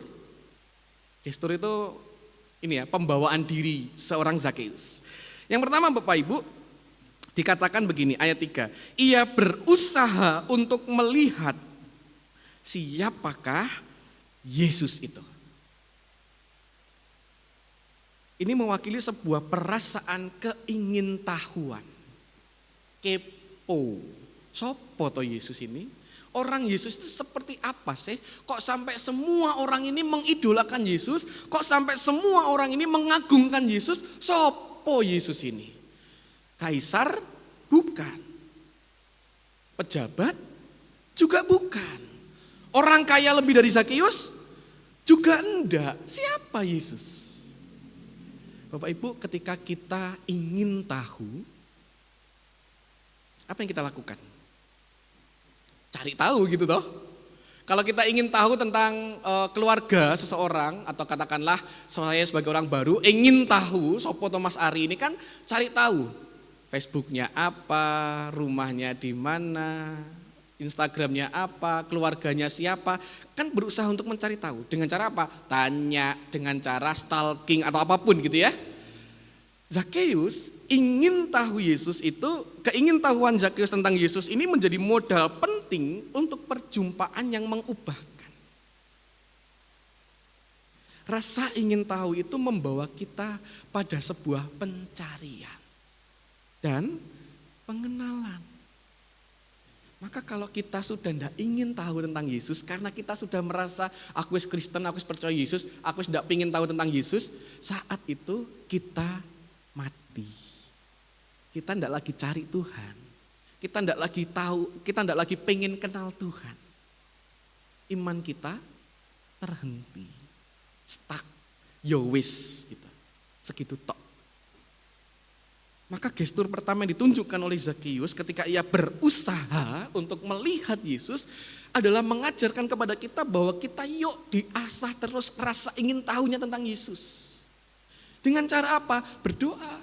Gestur itu ini ya, pembawaan diri seorang Zakeus. Yang pertama Bapak Ibu, dikatakan begini ayat 3. Ia berusaha untuk melihat siapakah Yesus itu. Ini mewakili sebuah perasaan keingintahuan. Kepo. Sopo to Yesus ini? Orang Yesus itu seperti apa sih? Kok sampai semua orang ini mengidolakan Yesus? Kok sampai semua orang ini mengagungkan Yesus? Sopo Yesus ini? Kaisar? Bukan. Pejabat? Juga bukan. Orang kaya lebih dari Zakeus? Juga enggak. Siapa Yesus? Bapak Ibu, ketika kita ingin tahu, apa yang kita lakukan? Cari tahu gitu toh. Kalau kita ingin tahu tentang keluarga seseorang, atau katakanlah saya sebagai orang baru ingin tahu sopo Thomas Ari ini, kan cari tahu. Facebooknya apa, rumahnya di mana, Instagramnya apa, keluarganya siapa, kan berusaha untuk mencari tahu. Dengan cara apa? Tanya, dengan cara stalking atau apapun gitu ya. Zakeus ingin tahu Yesus itu, keingintahuan Zakeus tentang Yesus ini menjadi modal penting untuk perjumpaan yang mengubahkan. Rasa ingin tahu itu membawa kita pada sebuah pencarian dan pengenalan. Maka kalau kita sudah tidak ingin tahu tentang Yesus, karena kita sudah merasa aku wis Kristen, aku wis percaya Yesus, aku wis tidak ingin tahu tentang Yesus, saat itu kita mati. Kita tidak lagi cari Tuhan, kita tidak lagi tahu, kita tidak lagi pengen kenal Tuhan. Iman kita terhenti, stuck, yowis gitu, segitu tok. Maka gestur pertama yang ditunjukkan oleh Zakeus ketika ia berusaha untuk melihat Yesus adalah mengajarkan kepada kita bahwa kita yuk diasah terus rasa ingin tahunya tentang Yesus. Dengan cara apa? Berdoa,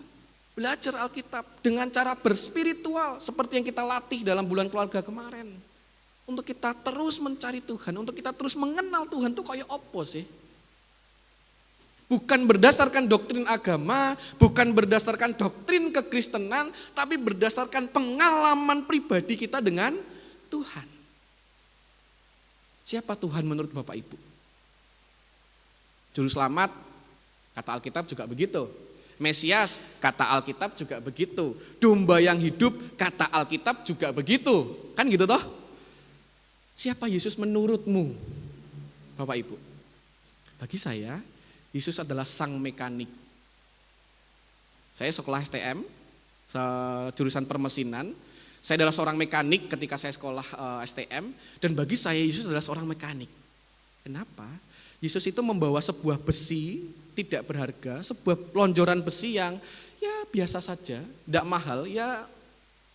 belajar Alkitab, dengan cara berspiritual seperti yang kita latih dalam bulan keluarga kemarin. Untuk kita terus mencari Tuhan, untuk kita terus mengenal Tuhan tuh kayak opo sih? Bukan berdasarkan doktrin agama, bukan berdasarkan doktrin kekristenan, tapi berdasarkan pengalaman pribadi kita dengan Tuhan. Siapa Tuhan menurut Bapak Ibu? Juru selamat, kata Alkitab juga begitu. Mesias, kata Alkitab juga begitu. Domba yang hidup, kata Alkitab juga begitu. Kan gitu toh? Siapa Yesus menurutmu, Bapak Ibu? Bagi saya, Yesus adalah sang mekanik. Saya sekolah STM, jurusan permesinan. Saya adalah seorang mekanik ketika saya sekolah STM. Dan bagi saya Yesus adalah seorang mekanik. Kenapa? Yesus itu membawa sebuah besi tidak berharga, sebuah lonjoran besi yang ya biasa saja, tidak mahal, ya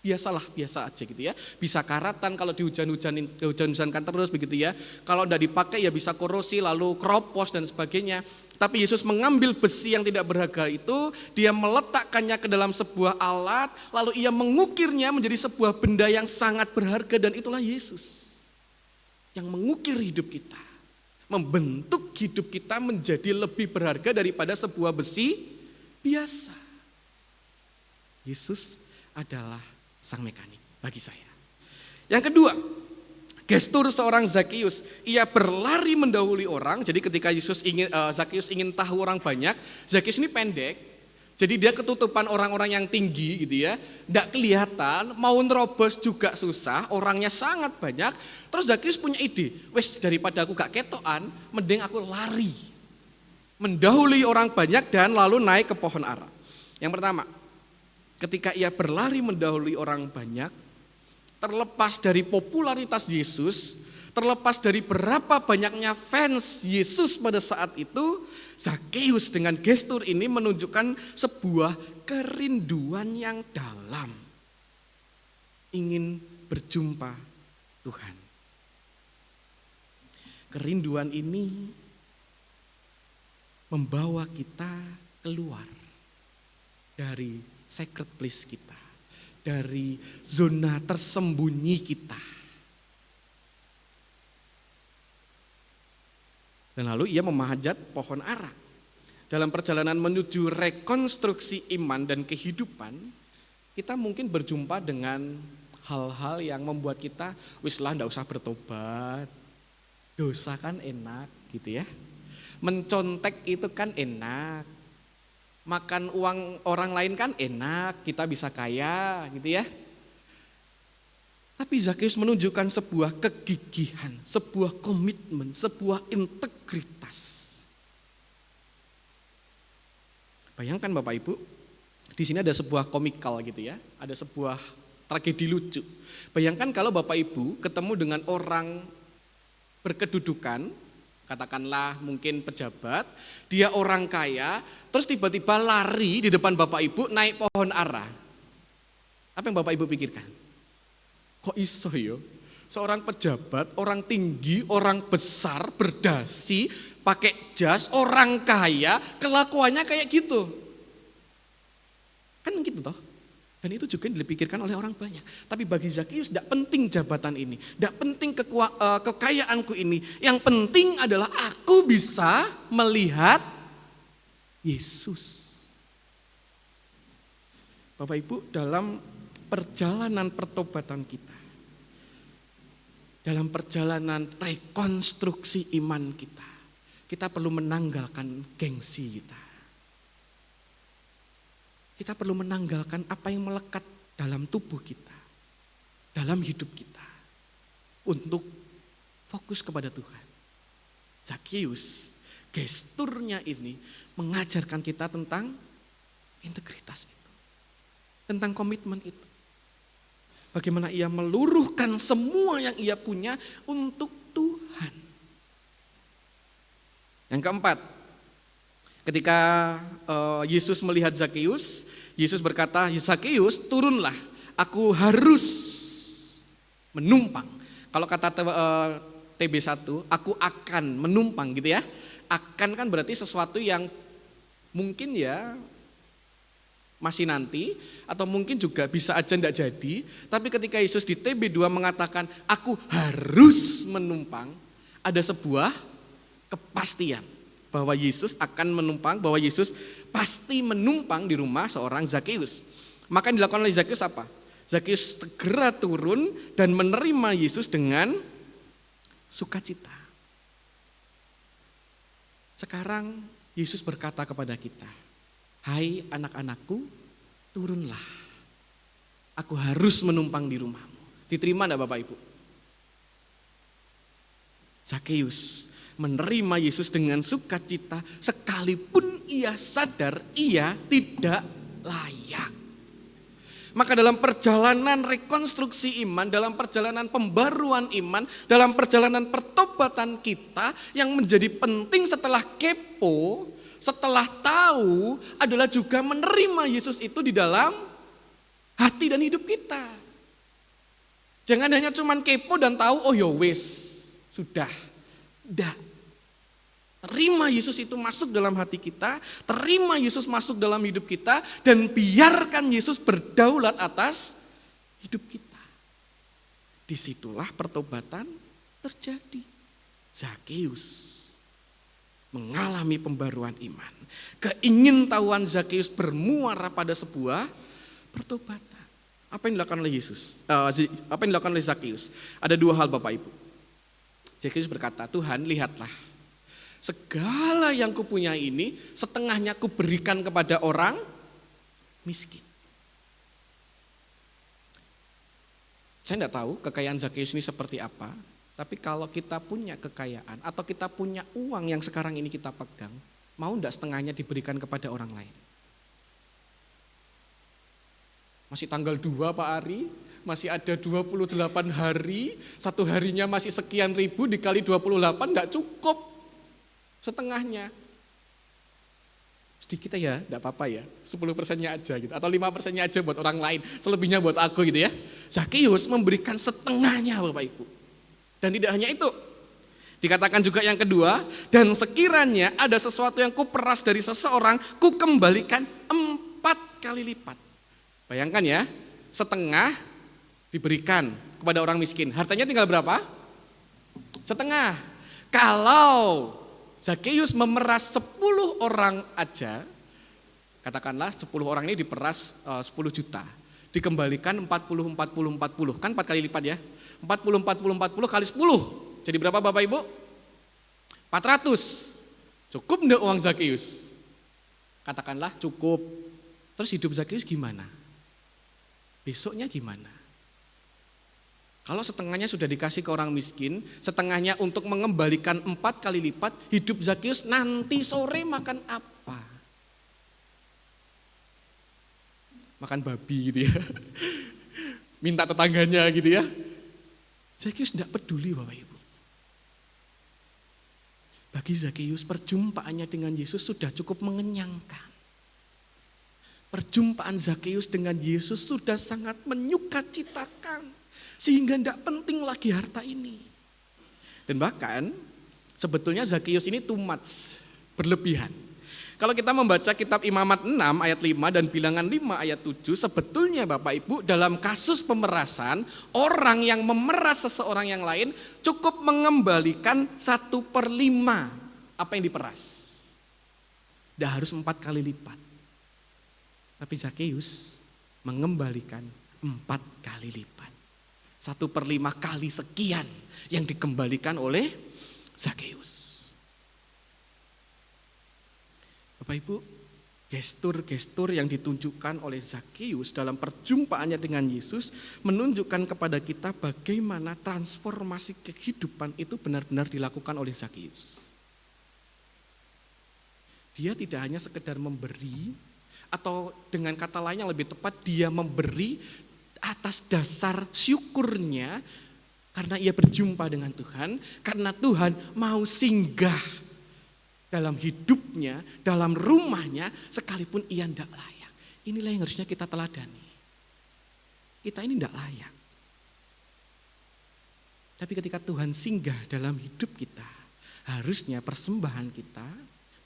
biasa aja gitu ya. Bisa karatan kalau dihujan-hujankan terus begitu ya. Kalau tidak dipakai ya bisa korosi, lalu keropos dan sebagainya. Tapi Yesus mengambil besi yang tidak berharga itu, dia meletakkannya ke dalam sebuah alat, lalu ia mengukirnya menjadi sebuah benda yang sangat berharga, dan itulah Yesus yang mengukir hidup kita, membentuk hidup kita menjadi lebih berharga daripada sebuah besi biasa. Yesus adalah sang mekanik bagi saya. Yang kedua, gestur seorang Zakeus, ia berlari mendahului orang. Jadi ketika Zakeus ingin tahu orang banyak, Zakeus ini pendek, jadi dia ketutupan orang-orang yang tinggi gitu ya, tidak kelihatan, mau nerobos juga susah, orangnya sangat banyak. Terus Zakeus punya ide, wes daripada aku gak ketokan, mending aku lari, mendahului orang banyak dan lalu naik ke pohon ara. Yang pertama, ketika ia berlari mendahului orang banyak, terlepas dari popularitas Yesus, terlepas dari berapa banyaknya fans Yesus pada saat itu, Zakeus dengan gestur ini menunjukkan sebuah kerinduan yang dalam, ingin berjumpa Tuhan. Kerinduan ini membawa kita keluar dari secret place kita, dari zona tersembunyi kita. Dan lalu ia memanjat pohon ara. Dalam perjalanan menuju rekonstruksi iman dan kehidupan, kita mungkin berjumpa dengan hal-hal yang membuat kita, wis lah ndak usah bertobat, dosa kan enak, gitu ya. Mencontek itu kan enak. Makan uang orang lain kan enak, kita bisa kaya gitu ya. Tapi Zakeus menunjukkan sebuah kegigihan, sebuah komitmen, sebuah integritas. Bayangkan Bapak Ibu, di sini ada sebuah komikal gitu ya, ada sebuah tragedi lucu. Bayangkan kalau Bapak Ibu ketemu dengan orang berkedudukan, katakanlah mungkin pejabat, dia orang kaya, terus tiba-tiba lari di depan Bapak Ibu naik pohon ara. Apa yang Bapak Ibu pikirkan? Kok iso yo? Seorang pejabat, orang tinggi, orang besar, berdasi, pakai jas, orang kaya, kelakuannya kayak gitu. Kan gitu toh? Dan itu juga yang dipikirkan oleh orang banyak. Tapi bagi Zakeus tidak penting jabatan ini, tidak penting kekayaanku ini. Yang penting adalah aku bisa melihat Yesus. Bapak Ibu, dalam perjalanan pertobatan kita, dalam perjalanan rekonstruksi iman kita, kita perlu menanggalkan gengsi kita. Kita perlu menanggalkan apa yang melekat dalam tubuh kita, dalam hidup kita, untuk fokus kepada Tuhan. Zakeus, gesturnya ini mengajarkan kita tentang integritas itu, tentang komitmen itu. Bagaimana ia meluruhkan semua yang ia punya untuk Tuhan. Yang keempat, ketika Yesus melihat Zakeus, Yesus berkata, Zakeus turunlah, aku harus menumpang. Kalau kata TB1, aku akan menumpang gitu ya. Akan kan berarti sesuatu yang mungkin ya masih nanti, atau mungkin juga bisa aja enggak jadi. Tapi ketika Yesus di TB2 mengatakan, aku harus menumpang, ada sebuah kepastian bahwa Yesus akan menumpang, bahwa Yesus pasti menumpang di rumah seorang Zakeus. Maka yang dilakukan oleh Zakeus apa? Zakeus segera turun dan menerima Yesus dengan sukacita. Sekarang Yesus berkata kepada kita, hai anak-anakku, turunlah. Aku harus menumpang di rumahmu. Diterima enggak Bapak Ibu? Zakeus menerima Yesus dengan sukacita sekalipun ia sadar ia tidak layak. Maka dalam perjalanan rekonstruksi iman, dalam perjalanan pembaruan iman, dalam perjalanan pertobatan kita, yang menjadi penting setelah kepo, setelah tahu, adalah juga menerima Yesus itu di dalam hati dan hidup kita. Jangan hanya cuman kepo dan tahu, oh ya wis, sudah. Tidak. Terima Yesus itu masuk dalam hati kita, terima Yesus masuk dalam hidup kita, dan biarkan Yesus berdaulat atas hidup kita. Disitulah pertobatan terjadi. Zakeus mengalami pembaruan iman. Keingintahuan Zakeus bermuara pada sebuah pertobatan. Apa yang dilakukan oleh Yesus? Apa yang dilakukan oleh Zakeus? Ada dua hal Bapak Ibu. Zakeus berkata, Tuhan lihatlah, segala yang kupunya ini setengahnya kuberikan kepada orang miskin. Saya tidak tahu kekayaan Zakeus ini seperti apa, tapi kalau kita punya kekayaan atau kita punya uang yang sekarang ini kita pegang, mau tidak setengahnya diberikan kepada orang lain? Masih tanggal 2 Pak Ari, masih ada 28 hari, satu harinya masih sekian ribu dikali 28 tidak cukup. Setengahnya. Sedikit ya, tidak apa-apa ya, 10%-nya aja gitu, atau 5%-nya aja buat orang lain, selebihnya buat aku gitu ya. Zakeus memberikan setengahnya Bapak Ibu. Dan tidak hanya itu, dikatakan juga yang kedua, dan sekiranya ada sesuatu yang kuperas dari seseorang, kukembalikan 4 kali lipat. Bayangkan ya, setengah diberikan kepada orang miskin, hartanya tinggal berapa? Setengah. Kalau Zakeus memeras 10 orang aja, katakanlah 10 orang ini diperas 10 juta, dikembalikan 40, kan 4 kali lipat ya, 40 kali 10, jadi berapa Bapak Ibu? 400. Cukup enggak uang Zakeus? Katakanlah cukup. Terus hidup Zakeus gimana? Besoknya gimana? Kalau setengahnya sudah dikasih ke orang miskin, setengahnya untuk mengembalikan 4 kali lipat, hidup Zakeus nanti sore makan apa? Makan babi gitu ya. Minta tetangganya gitu ya. Zakeus tidak peduli Bapak Ibu. Bagi Zakeus perjumpaannya dengan Yesus sudah cukup mengenyangkan. Perjumpaan Zakeus dengan Yesus sudah sangat menyukacitakan. Sehingga tidak penting lagi harta ini. Dan bahkan sebetulnya Zakeus ini too much, berlebihan. Kalau kita membaca kitab Imamat 6 ayat 5 dan Bilangan 5 ayat 7, sebetulnya Bapak Ibu dalam kasus pemerasan, orang yang memeras seseorang yang lain cukup mengembalikan 1/5 apa yang diperas. Tidak harus 4 kali lipat. Tapi Zakeus mengembalikan 4 kali lipat. 1/5 kali sekian yang dikembalikan oleh Zakeus. Bapak Ibu, gestur-gestur yang ditunjukkan oleh Zakeus dalam perjumpaannya dengan Yesus menunjukkan kepada kita bagaimana transformasi kehidupan itu benar-benar dilakukan oleh Zakeus. Dia tidak hanya sekedar memberi, atau dengan kata lain yang lebih tepat, dia memberi atas dasar syukurnya karena ia berjumpa dengan Tuhan, karena Tuhan mau singgah dalam hidupnya, dalam rumahnya, sekalipun ia tidak layak. Inilah yang harusnya kita teladani. Kita ini tidak layak. Tapi ketika Tuhan singgah dalam hidup kita, harusnya persembahan kita,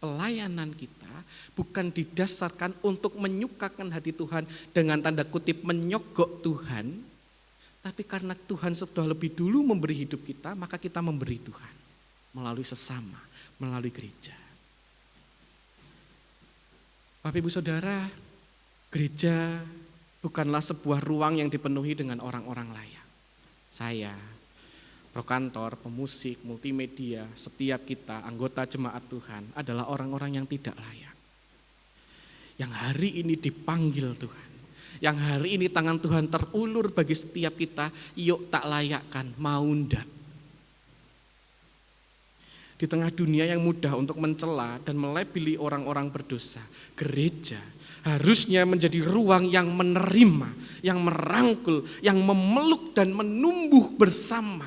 pelayanan kita bukan didasarkan untuk menyukakan hati Tuhan dengan tanda kutip menyogok Tuhan, tapi karena Tuhan sudah lebih dulu memberi hidup kita, maka kita memberi Tuhan melalui sesama, melalui gereja. Bapak Ibu Saudara, gereja bukanlah sebuah ruang yang dipenuhi dengan orang-orang layak. Saya, prokantor, pemusik, multimedia, setiap kita, anggota jemaat Tuhan adalah orang-orang yang tidak layak. Yang hari ini dipanggil Tuhan. Yang hari ini tangan Tuhan terulur bagi setiap kita, yuk tak layakkan, mau ndak. Di tengah dunia yang mudah untuk mencela dan melabeli orang-orang berdosa, gereja harusnya menjadi ruang yang menerima, yang merangkul, yang memeluk dan menumbuh bersama.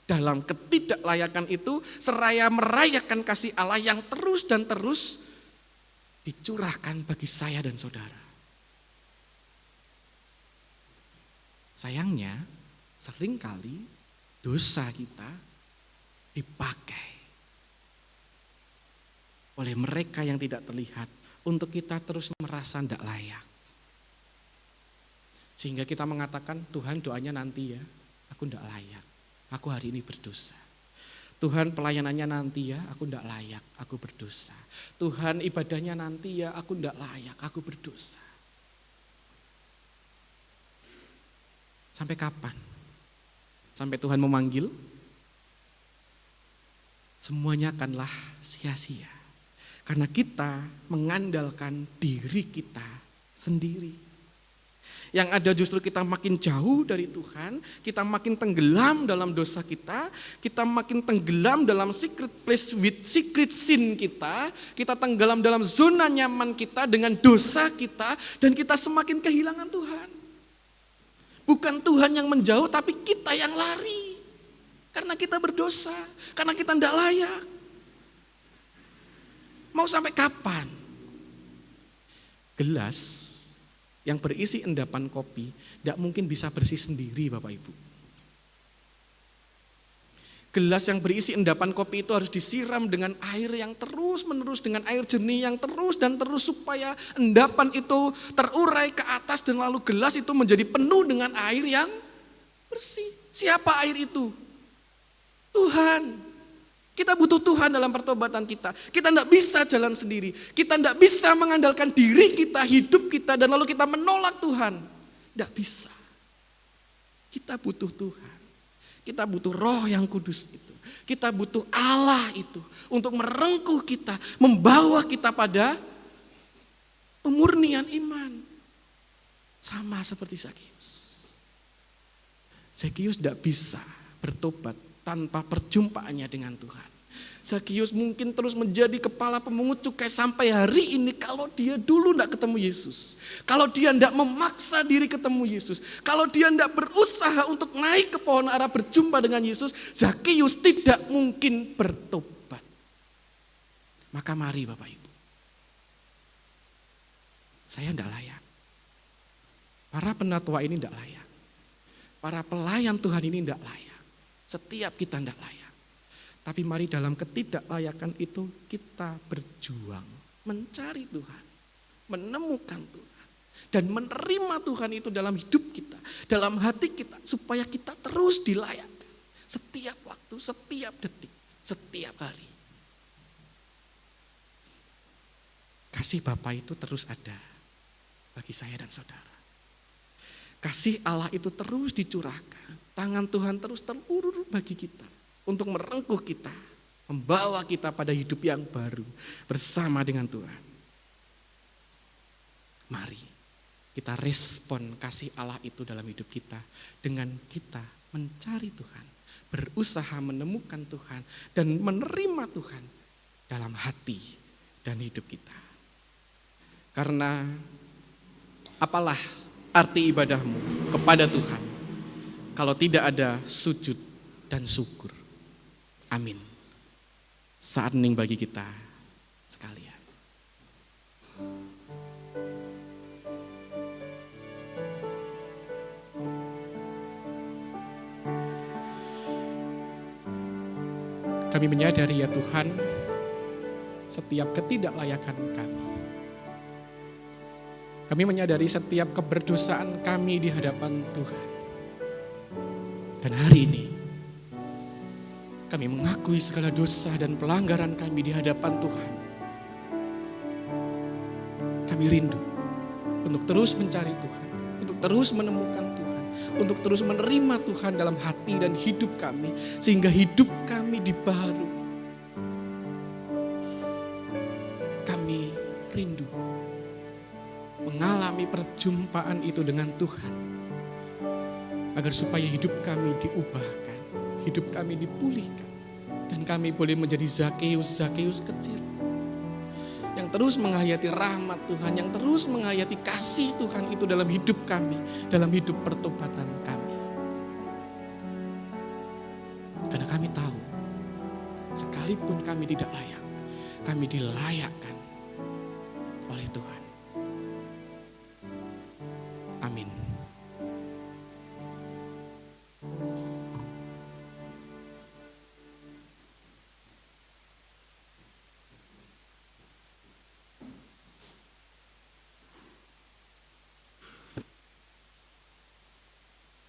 Dalam ketidaklayakan itu seraya merayakan kasih Allah yang terus dan terus dicurahkan bagi saya dan saudara. Sayangnya seringkali dosa kita dipakai oleh mereka yang tidak terlihat untuk kita terus merasa tidak layak. Sehingga kita mengatakan, Tuhan doanya nanti ya, aku tidak layak. Aku hari ini berdosa. Tuhan pelayanannya nanti ya, aku tidak layak, aku berdosa. Tuhan ibadahnya nanti ya, aku tidak layak, aku berdosa. Sampai kapan? Sampai Tuhan memanggil? Semuanya akanlah sia-sia. Karena kita mengandalkan diri kita sendiri. Yang ada justru kita makin jauh dari Tuhan, kita makin tenggelam dalam dosa kita makin tenggelam dalam secret place with secret sin kita tenggelam dalam zona nyaman kita dengan dosa kita, dan kita semakin kehilangan Tuhan. Bukan Tuhan yang menjauh, tapi kita yang lari. Karena kita berdosa, karena kita tidak layak. Mau sampai kapan? Gelas yang berisi endapan kopi tidak mungkin bisa bersih sendiri Bapak Ibu. Gelas yang berisi endapan kopi itu harus disiram dengan air yang terus menerus, dengan air jernih yang terus dan terus, supaya endapan itu terurai ke atas dan lalu gelas itu menjadi penuh dengan air yang bersih. Siapa air itu? Tuhan. Kita butuh Tuhan dalam pertobatan kita. Kita tidak bisa jalan sendiri. Kita tidak bisa mengandalkan diri kita, hidup kita, dan lalu kita menolak Tuhan. Tidak bisa. Kita butuh Tuhan. Kita butuh Roh yang kudus itu. Kita butuh Allah itu untuk merengkuh kita, membawa kita pada pemurnian iman. Sama seperti Zakeus. Zakeus tidak bisa bertobat tanpa perjumpaannya dengan Tuhan. Zakeus mungkin terus menjadi kepala pemungut cukai sampai hari ini kalau dia dulu tidak ketemu Yesus. Kalau dia tidak memaksa diri ketemu Yesus. Kalau dia tidak berusaha untuk naik ke pohon ara berjumpa dengan Yesus, Zakeus tidak mungkin bertobat. Maka mari Bapak Ibu. Saya tidak layak. Para penatua ini tidak layak. Para pelayan Tuhan ini tidak layak. Setiap kita tidak layak. Tapi mari dalam ketidaklayakan itu kita berjuang mencari Tuhan, menemukan Tuhan, dan menerima Tuhan itu dalam hidup kita, dalam hati kita, supaya kita terus dilayakkan setiap waktu, setiap detik, setiap hari. Kasih Bapa itu terus ada bagi saya dan saudara. Kasih Allah itu terus dicurahkan, tangan Tuhan terus terulur bagi kita. Untuk merengkuh kita, membawa kita pada hidup yang baru bersama dengan Tuhan. Mari kita respon kasih Allah itu dalam hidup kita dengan kita mencari Tuhan, berusaha menemukan Tuhan dan menerima Tuhan dalam hati dan hidup kita. Karena apalah arti ibadahmu kepada Tuhan kalau tidak ada sujud dan syukur. Amin. Saat hening bagi kita sekalian. Kami menyadari ya Tuhan, setiap ketidaklayakan kami. Kami menyadari setiap keberdosaan kami di hadapan Tuhan. Dan hari ini, kami mengakui segala dosa dan pelanggaran kami di hadapan Tuhan. Kami rindu untuk terus mencari Tuhan, untuk terus menemukan Tuhan, untuk terus menerima Tuhan dalam hati dan hidup kami, sehingga hidup kami dibaharui. Kami rindu mengalami perjumpaan itu dengan Tuhan, agar supaya hidup kami diubahkan, hidup kami dipulihkan, dan kami boleh menjadi Zakeus kecil yang terus menghayati rahmat Tuhan, yang terus menghayati kasih Tuhan itu dalam hidup kami, dalam hidup pertobatan kami. Karena kami tahu, sekalipun kami tidak layak, kami dilayakkan oleh Tuhan. Amin.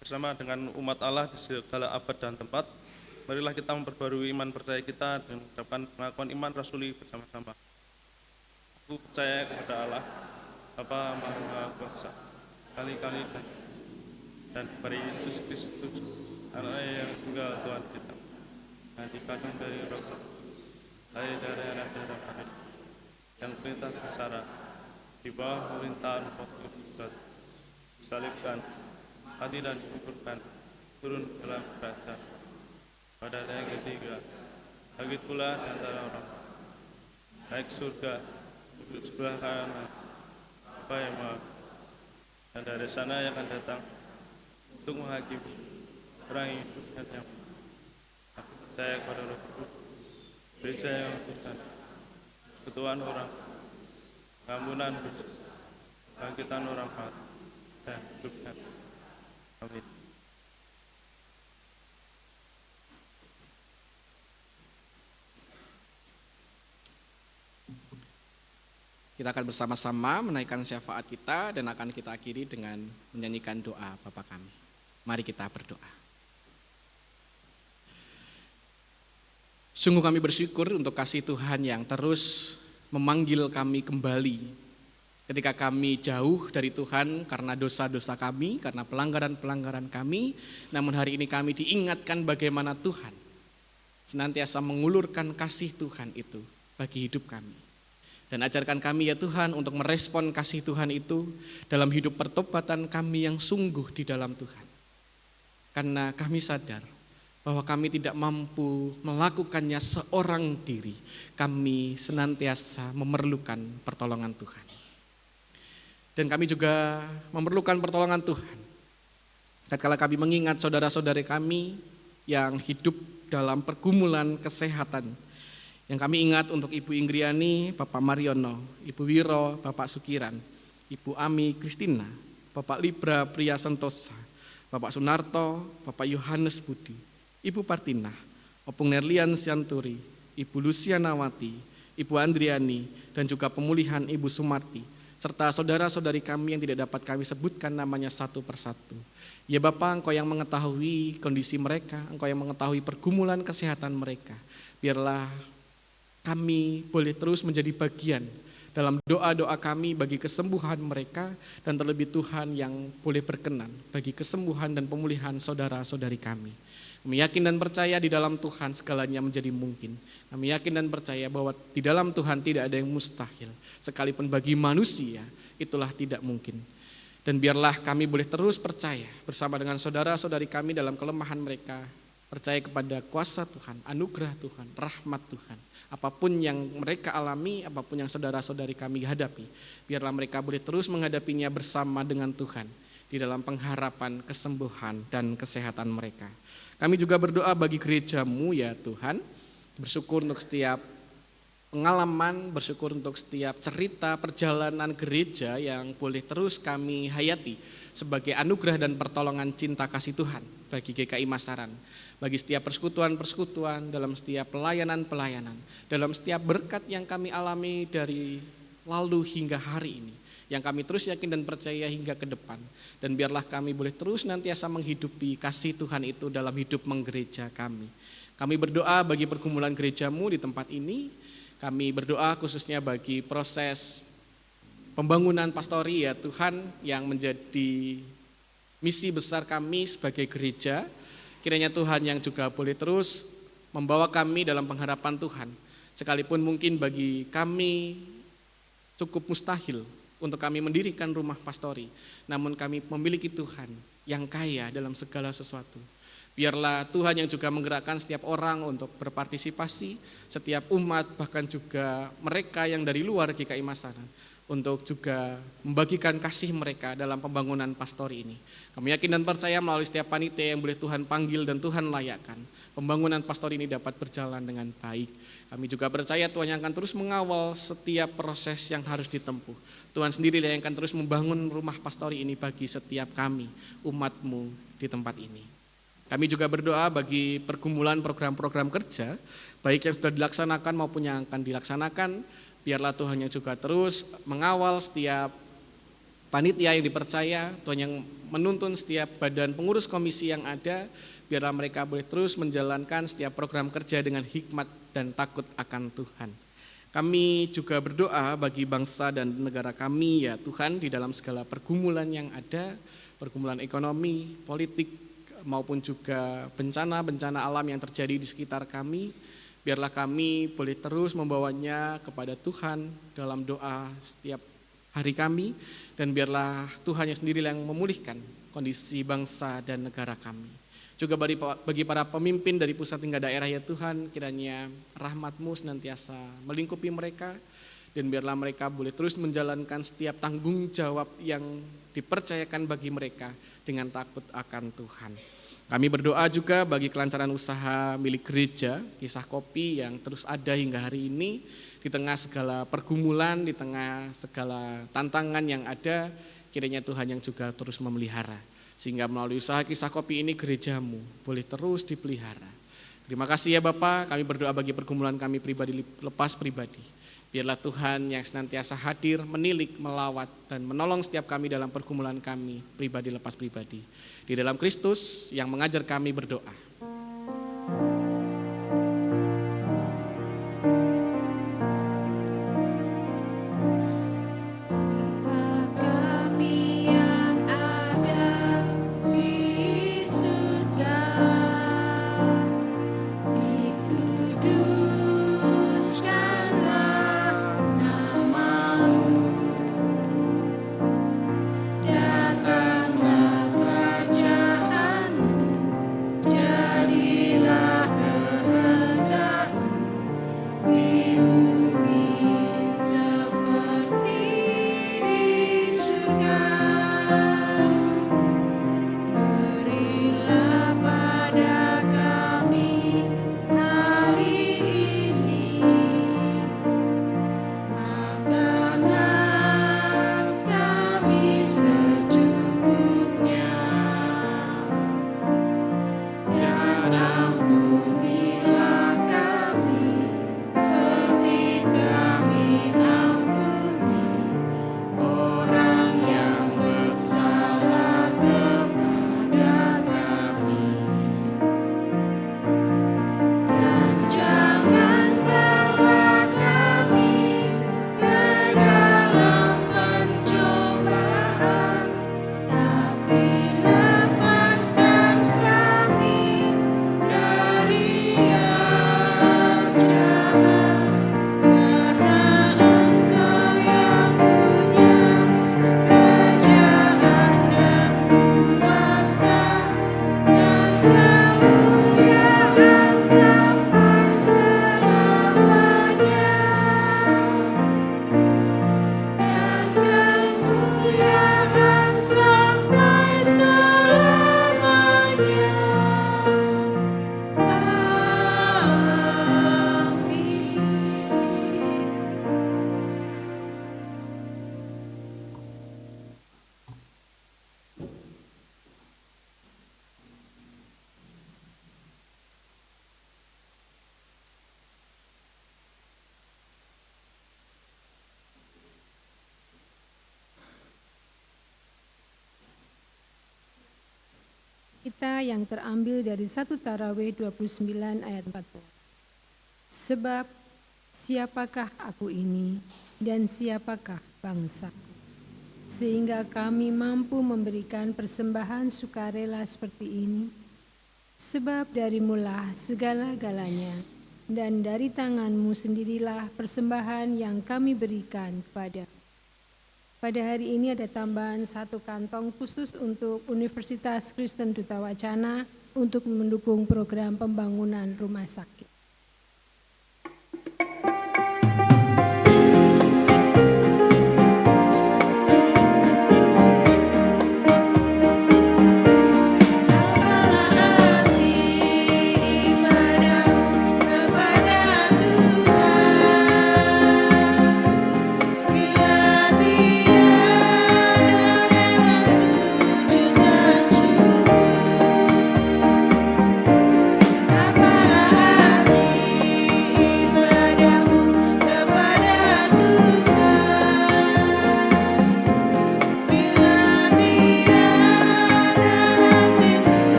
Bersama dengan umat Allah di segala abad dan tempat, marilah kita memperbarui iman percaya kita dan mengucapkan pengakuan iman rasuli bersama-sama. Aku percaya kepada Allah, Bapa Maha Kuasa, kali-kali dan kepada Yesus Kristus, Anaknya yang tunggal Tuhan kita, yang dikandung dari Roh Kudus, lahir dari anak darah Maria, yang perintah sengsara, di bawah pemerintahan Pontius Pilatus, disalibkan, mati dan dikuburkan, turun ke dalam kerajaan. Pada hari yang ketiga, bangkit pula di antara orang, naik surga, duduk sebelah kanan Bapa yang Maha Kuasa, dan dari sana yang akan datang untuk menghakimi orang yang hidup dan yang mati. Aku percaya kepada Roh Kudus, gereja yang kudus, persekutuan orang, pengampunan dosa, bangkitan orang mati, dan hidup dan amin. Kita akan bersama-sama menaikkan syafaat kita dan akan kita akhiri dengan menyanyikan doa Bapa kami. Mari kita berdoa. Sungguh kami bersyukur untuk kasih Tuhan yang terus memanggil kami kembali ketika kami jauh dari Tuhan karena dosa-dosa kami, karena pelanggaran-pelanggaran kami. Namun hari ini kami diingatkan bagaimana Tuhan senantiasa mengulurkan kasih Tuhan itu bagi hidup kami. Dan ajarkan kami ya Tuhan untuk merespon kasih Tuhan itu dalam hidup pertobatan kami yang sungguh di dalam Tuhan. Karena kami sadar bahwa kami tidak mampu melakukannya seorang diri. Kami senantiasa memerlukan pertolongan Tuhan. Dan kami juga memerlukan pertolongan Tuhan tatkala kami mengingat saudara-saudari kami yang hidup dalam pergumulan kesehatan. Yang kami ingat untuk Ibu Inggriani, Bapak Mariono, Ibu Wiro, Bapak Sukiran, Ibu Ami Kristina, Bapak Libra Priya Sentosa, Bapak Sunarto, Bapak Yohanes Budi, Ibu Partina, Opung Nerlian Sianturi, Ibu Lucianawati, Ibu Andriani, dan juga pemulihan Ibu Sumarti, serta saudara-saudari kami yang tidak dapat kami sebutkan namanya satu persatu. Ya Bapak, Engkau yang mengetahui kondisi mereka, Engkau yang mengetahui pergumulan kesehatan mereka. Biarlah kami boleh terus menjadi bagian dalam doa-doa kami bagi kesembuhan mereka, dan terlebih Tuhan yang boleh berkenan bagi kesembuhan dan pemulihan saudara-saudari kami. Kami yakin dan percaya di dalam Tuhan segalanya menjadi mungkin. Kami yakin dan percaya bahwa di dalam Tuhan tidak ada yang mustahil. Sekalipun bagi manusia itulah tidak mungkin. Dan biarlah kami boleh terus percaya bersama dengan saudara-saudari kami dalam kelemahan mereka. Percaya kepada kuasa Tuhan, anugerah Tuhan, rahmat Tuhan. Apapun yang mereka alami, apapun yang saudara-saudari kami hadapi, biarlah mereka boleh terus menghadapinya bersama dengan Tuhan di dalam pengharapan kesembuhan dan kesehatan mereka. Kami juga berdoa bagi gereja-Mu ya Tuhan, bersyukur untuk setiap pengalaman, bersyukur untuk setiap cerita perjalanan gereja yang boleh terus kami hayati sebagai anugerah dan pertolongan cinta kasih Tuhan bagi GKI Masaran, bagi setiap persekutuan-persekutuan, dalam setiap pelayanan-pelayanan, dalam setiap berkat yang kami alami dari lalu hingga hari ini, yang kami terus yakin dan percaya hingga ke depan. Dan biarlah kami boleh terus nantiasa menghidupi kasih Tuhan itu dalam hidup menggereja kami. Kami berdoa bagi pergumulan gereja-Mu di tempat ini. Kami berdoa khususnya bagi proses pembangunan pastori ya Tuhan, yang menjadi misi besar kami sebagai gereja. Kiranya Tuhan yang juga boleh terus membawa kami dalam pengharapan Tuhan. Sekalipun mungkin bagi kami cukup mustahil untuk kami mendirikan rumah pastori, namun kami memiliki Tuhan yang kaya dalam segala sesuatu. Biarlah Tuhan yang juga menggerakkan setiap orang untuk berpartisipasi, setiap umat, bahkan juga mereka yang dari luar GKI Masaran, untuk juga membagikan kasih mereka dalam pembangunan pastori ini. Kami yakin dan percaya melalui setiap panitia yang boleh Tuhan panggil dan Tuhan layakkan, pembangunan pastori ini dapat berjalan dengan baik. Kami juga percaya Tuhan yang akan terus mengawal setiap proses yang harus ditempuh. Tuhan sendiri yang akan terus membangun rumah pastori ini bagi setiap kami, umat-Mu di tempat ini. Kami juga berdoa bagi pergumulan program-program kerja, baik yang sudah dilaksanakan maupun yang akan dilaksanakan. Biarlah Tuhan yang juga terus mengawal setiap panitia yang dipercaya, Tuhan yang menuntun setiap badan pengurus komisi yang ada. Biarlah mereka boleh terus menjalankan setiap program kerja dengan hikmat dan takut akan Tuhan. Kami juga berdoa bagi bangsa dan negara kami ya Tuhan, di dalam segala pergumulan yang ada, pergumulan ekonomi, politik, maupun juga bencana-bencana alam yang terjadi di sekitar kami. Biarlah kami boleh terus membawanya kepada Tuhan dalam doa setiap hari kami, dan biarlah Tuhan yang sendiri yang memulihkan kondisi bangsa dan negara kami. Juga bagi para pemimpin dari pusat hingga daerah ya Tuhan, kiranya rahmat-Mu senantiasa melingkupi mereka, dan biarlah mereka boleh terus menjalankan setiap tanggung jawab yang dipercayakan bagi mereka dengan takut akan Tuhan. Kami berdoa juga bagi kelancaran usaha milik gereja, Kisah Kopi, yang terus ada hingga hari ini, di tengah segala pergumulan, di tengah segala tantangan yang ada. Kiranya Tuhan yang juga terus memelihara, sehingga melalui usaha Kisah Kopi ini gereja-Mu boleh terus dipelihara. Terima kasih ya Bapak, kami berdoa bagi pergumulan kami pribadi lepas pribadi. Biarlah Tuhan yang senantiasa hadir, menilik, melawat, dan menolong setiap kami dalam pergumulan kami pribadi lepas pribadi. Di dalam Kristus yang mengajar kami berdoa. Di kita yang terambil dari 1 Tarawih 29 ayat 14. Sebab siapakah aku ini dan siapakah bangsaku, sehingga kami mampu memberikan persembahan sukarela seperti ini. Sebab darimulah segala-galanya, dan dari tanganmu sendirilah persembahan yang kami berikan kepada. Pada hari ini ada tambahan 1 kantong khusus untuk Universitas Kristen Duta Wacana untuk mendukung program pembangunan rumah sakit.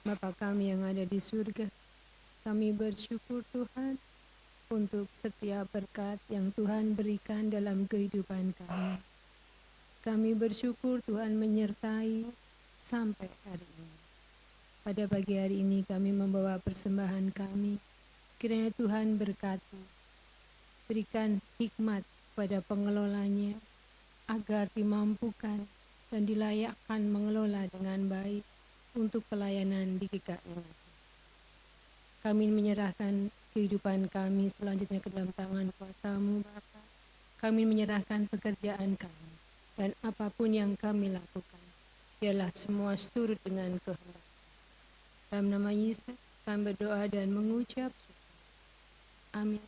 Bapa kami yang ada di surga, kami bersyukur Tuhan untuk setiap berkat yang Tuhan berikan dalam kehidupan kami. Kami bersyukur Tuhan menyertai sampai hari ini. Pada pagi hari ini kami membawa persembahan kami, kiranya Tuhan berkati, berikan hikmat pada pengelolanya, agar dimampukan dan dilayakkan mengelola dengan baik untuk pelayanan di GKI. Kami menyerahkan kehidupan kami selanjutnya ke dalam tangan kuasa-Mu, Bapa. Kami menyerahkan pekerjaan kami dan apapun yang kami lakukan, biarlah semua seturut dengan kehendak. Dalam nama Yesus, kami berdoa dan mengucap syukur. Amin.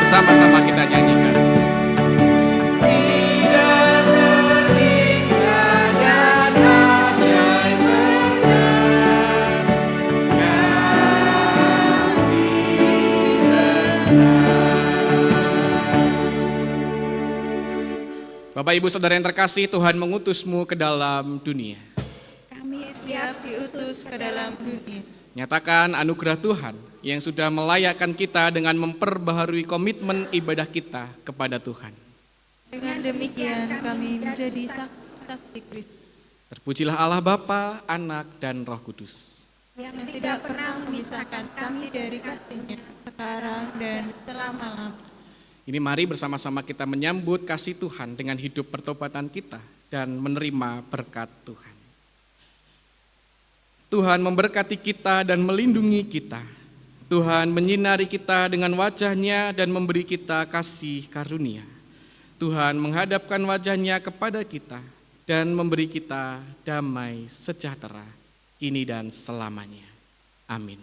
Sama-sama kita nyanyikan. Tidak terhingga dan ajaib benar, kasih besar. Bapak Ibu Saudara yang terkasih, Tuhan mengutusmu ke dalam dunia. Kami siap diutus ke dalam dunia. Nyatakan anugerah Tuhan yang sudah melayakkan kita dengan memperbaharui komitmen ibadah kita kepada Tuhan. Dengan demikian kami menjadi saksi Kristus Terpujilah Allah Bapa, Anak, dan Roh Kudus. yang tidak pernah memisahkan kami dari kasih-Nya sekarang dan selama-lamanya. Ini mari bersama-sama kita menyambut kasih Tuhan dengan hidup pertobatan kita dan menerima berkat Tuhan. Tuhan memberkati kita dan melindungi kita. Tuhan menyinari kita dengan wajah-Nya dan memberi kita kasih karunia. Tuhan menghadapkan wajah-Nya kepada kita dan memberi kita damai sejahtera kini dan selamanya. Amin.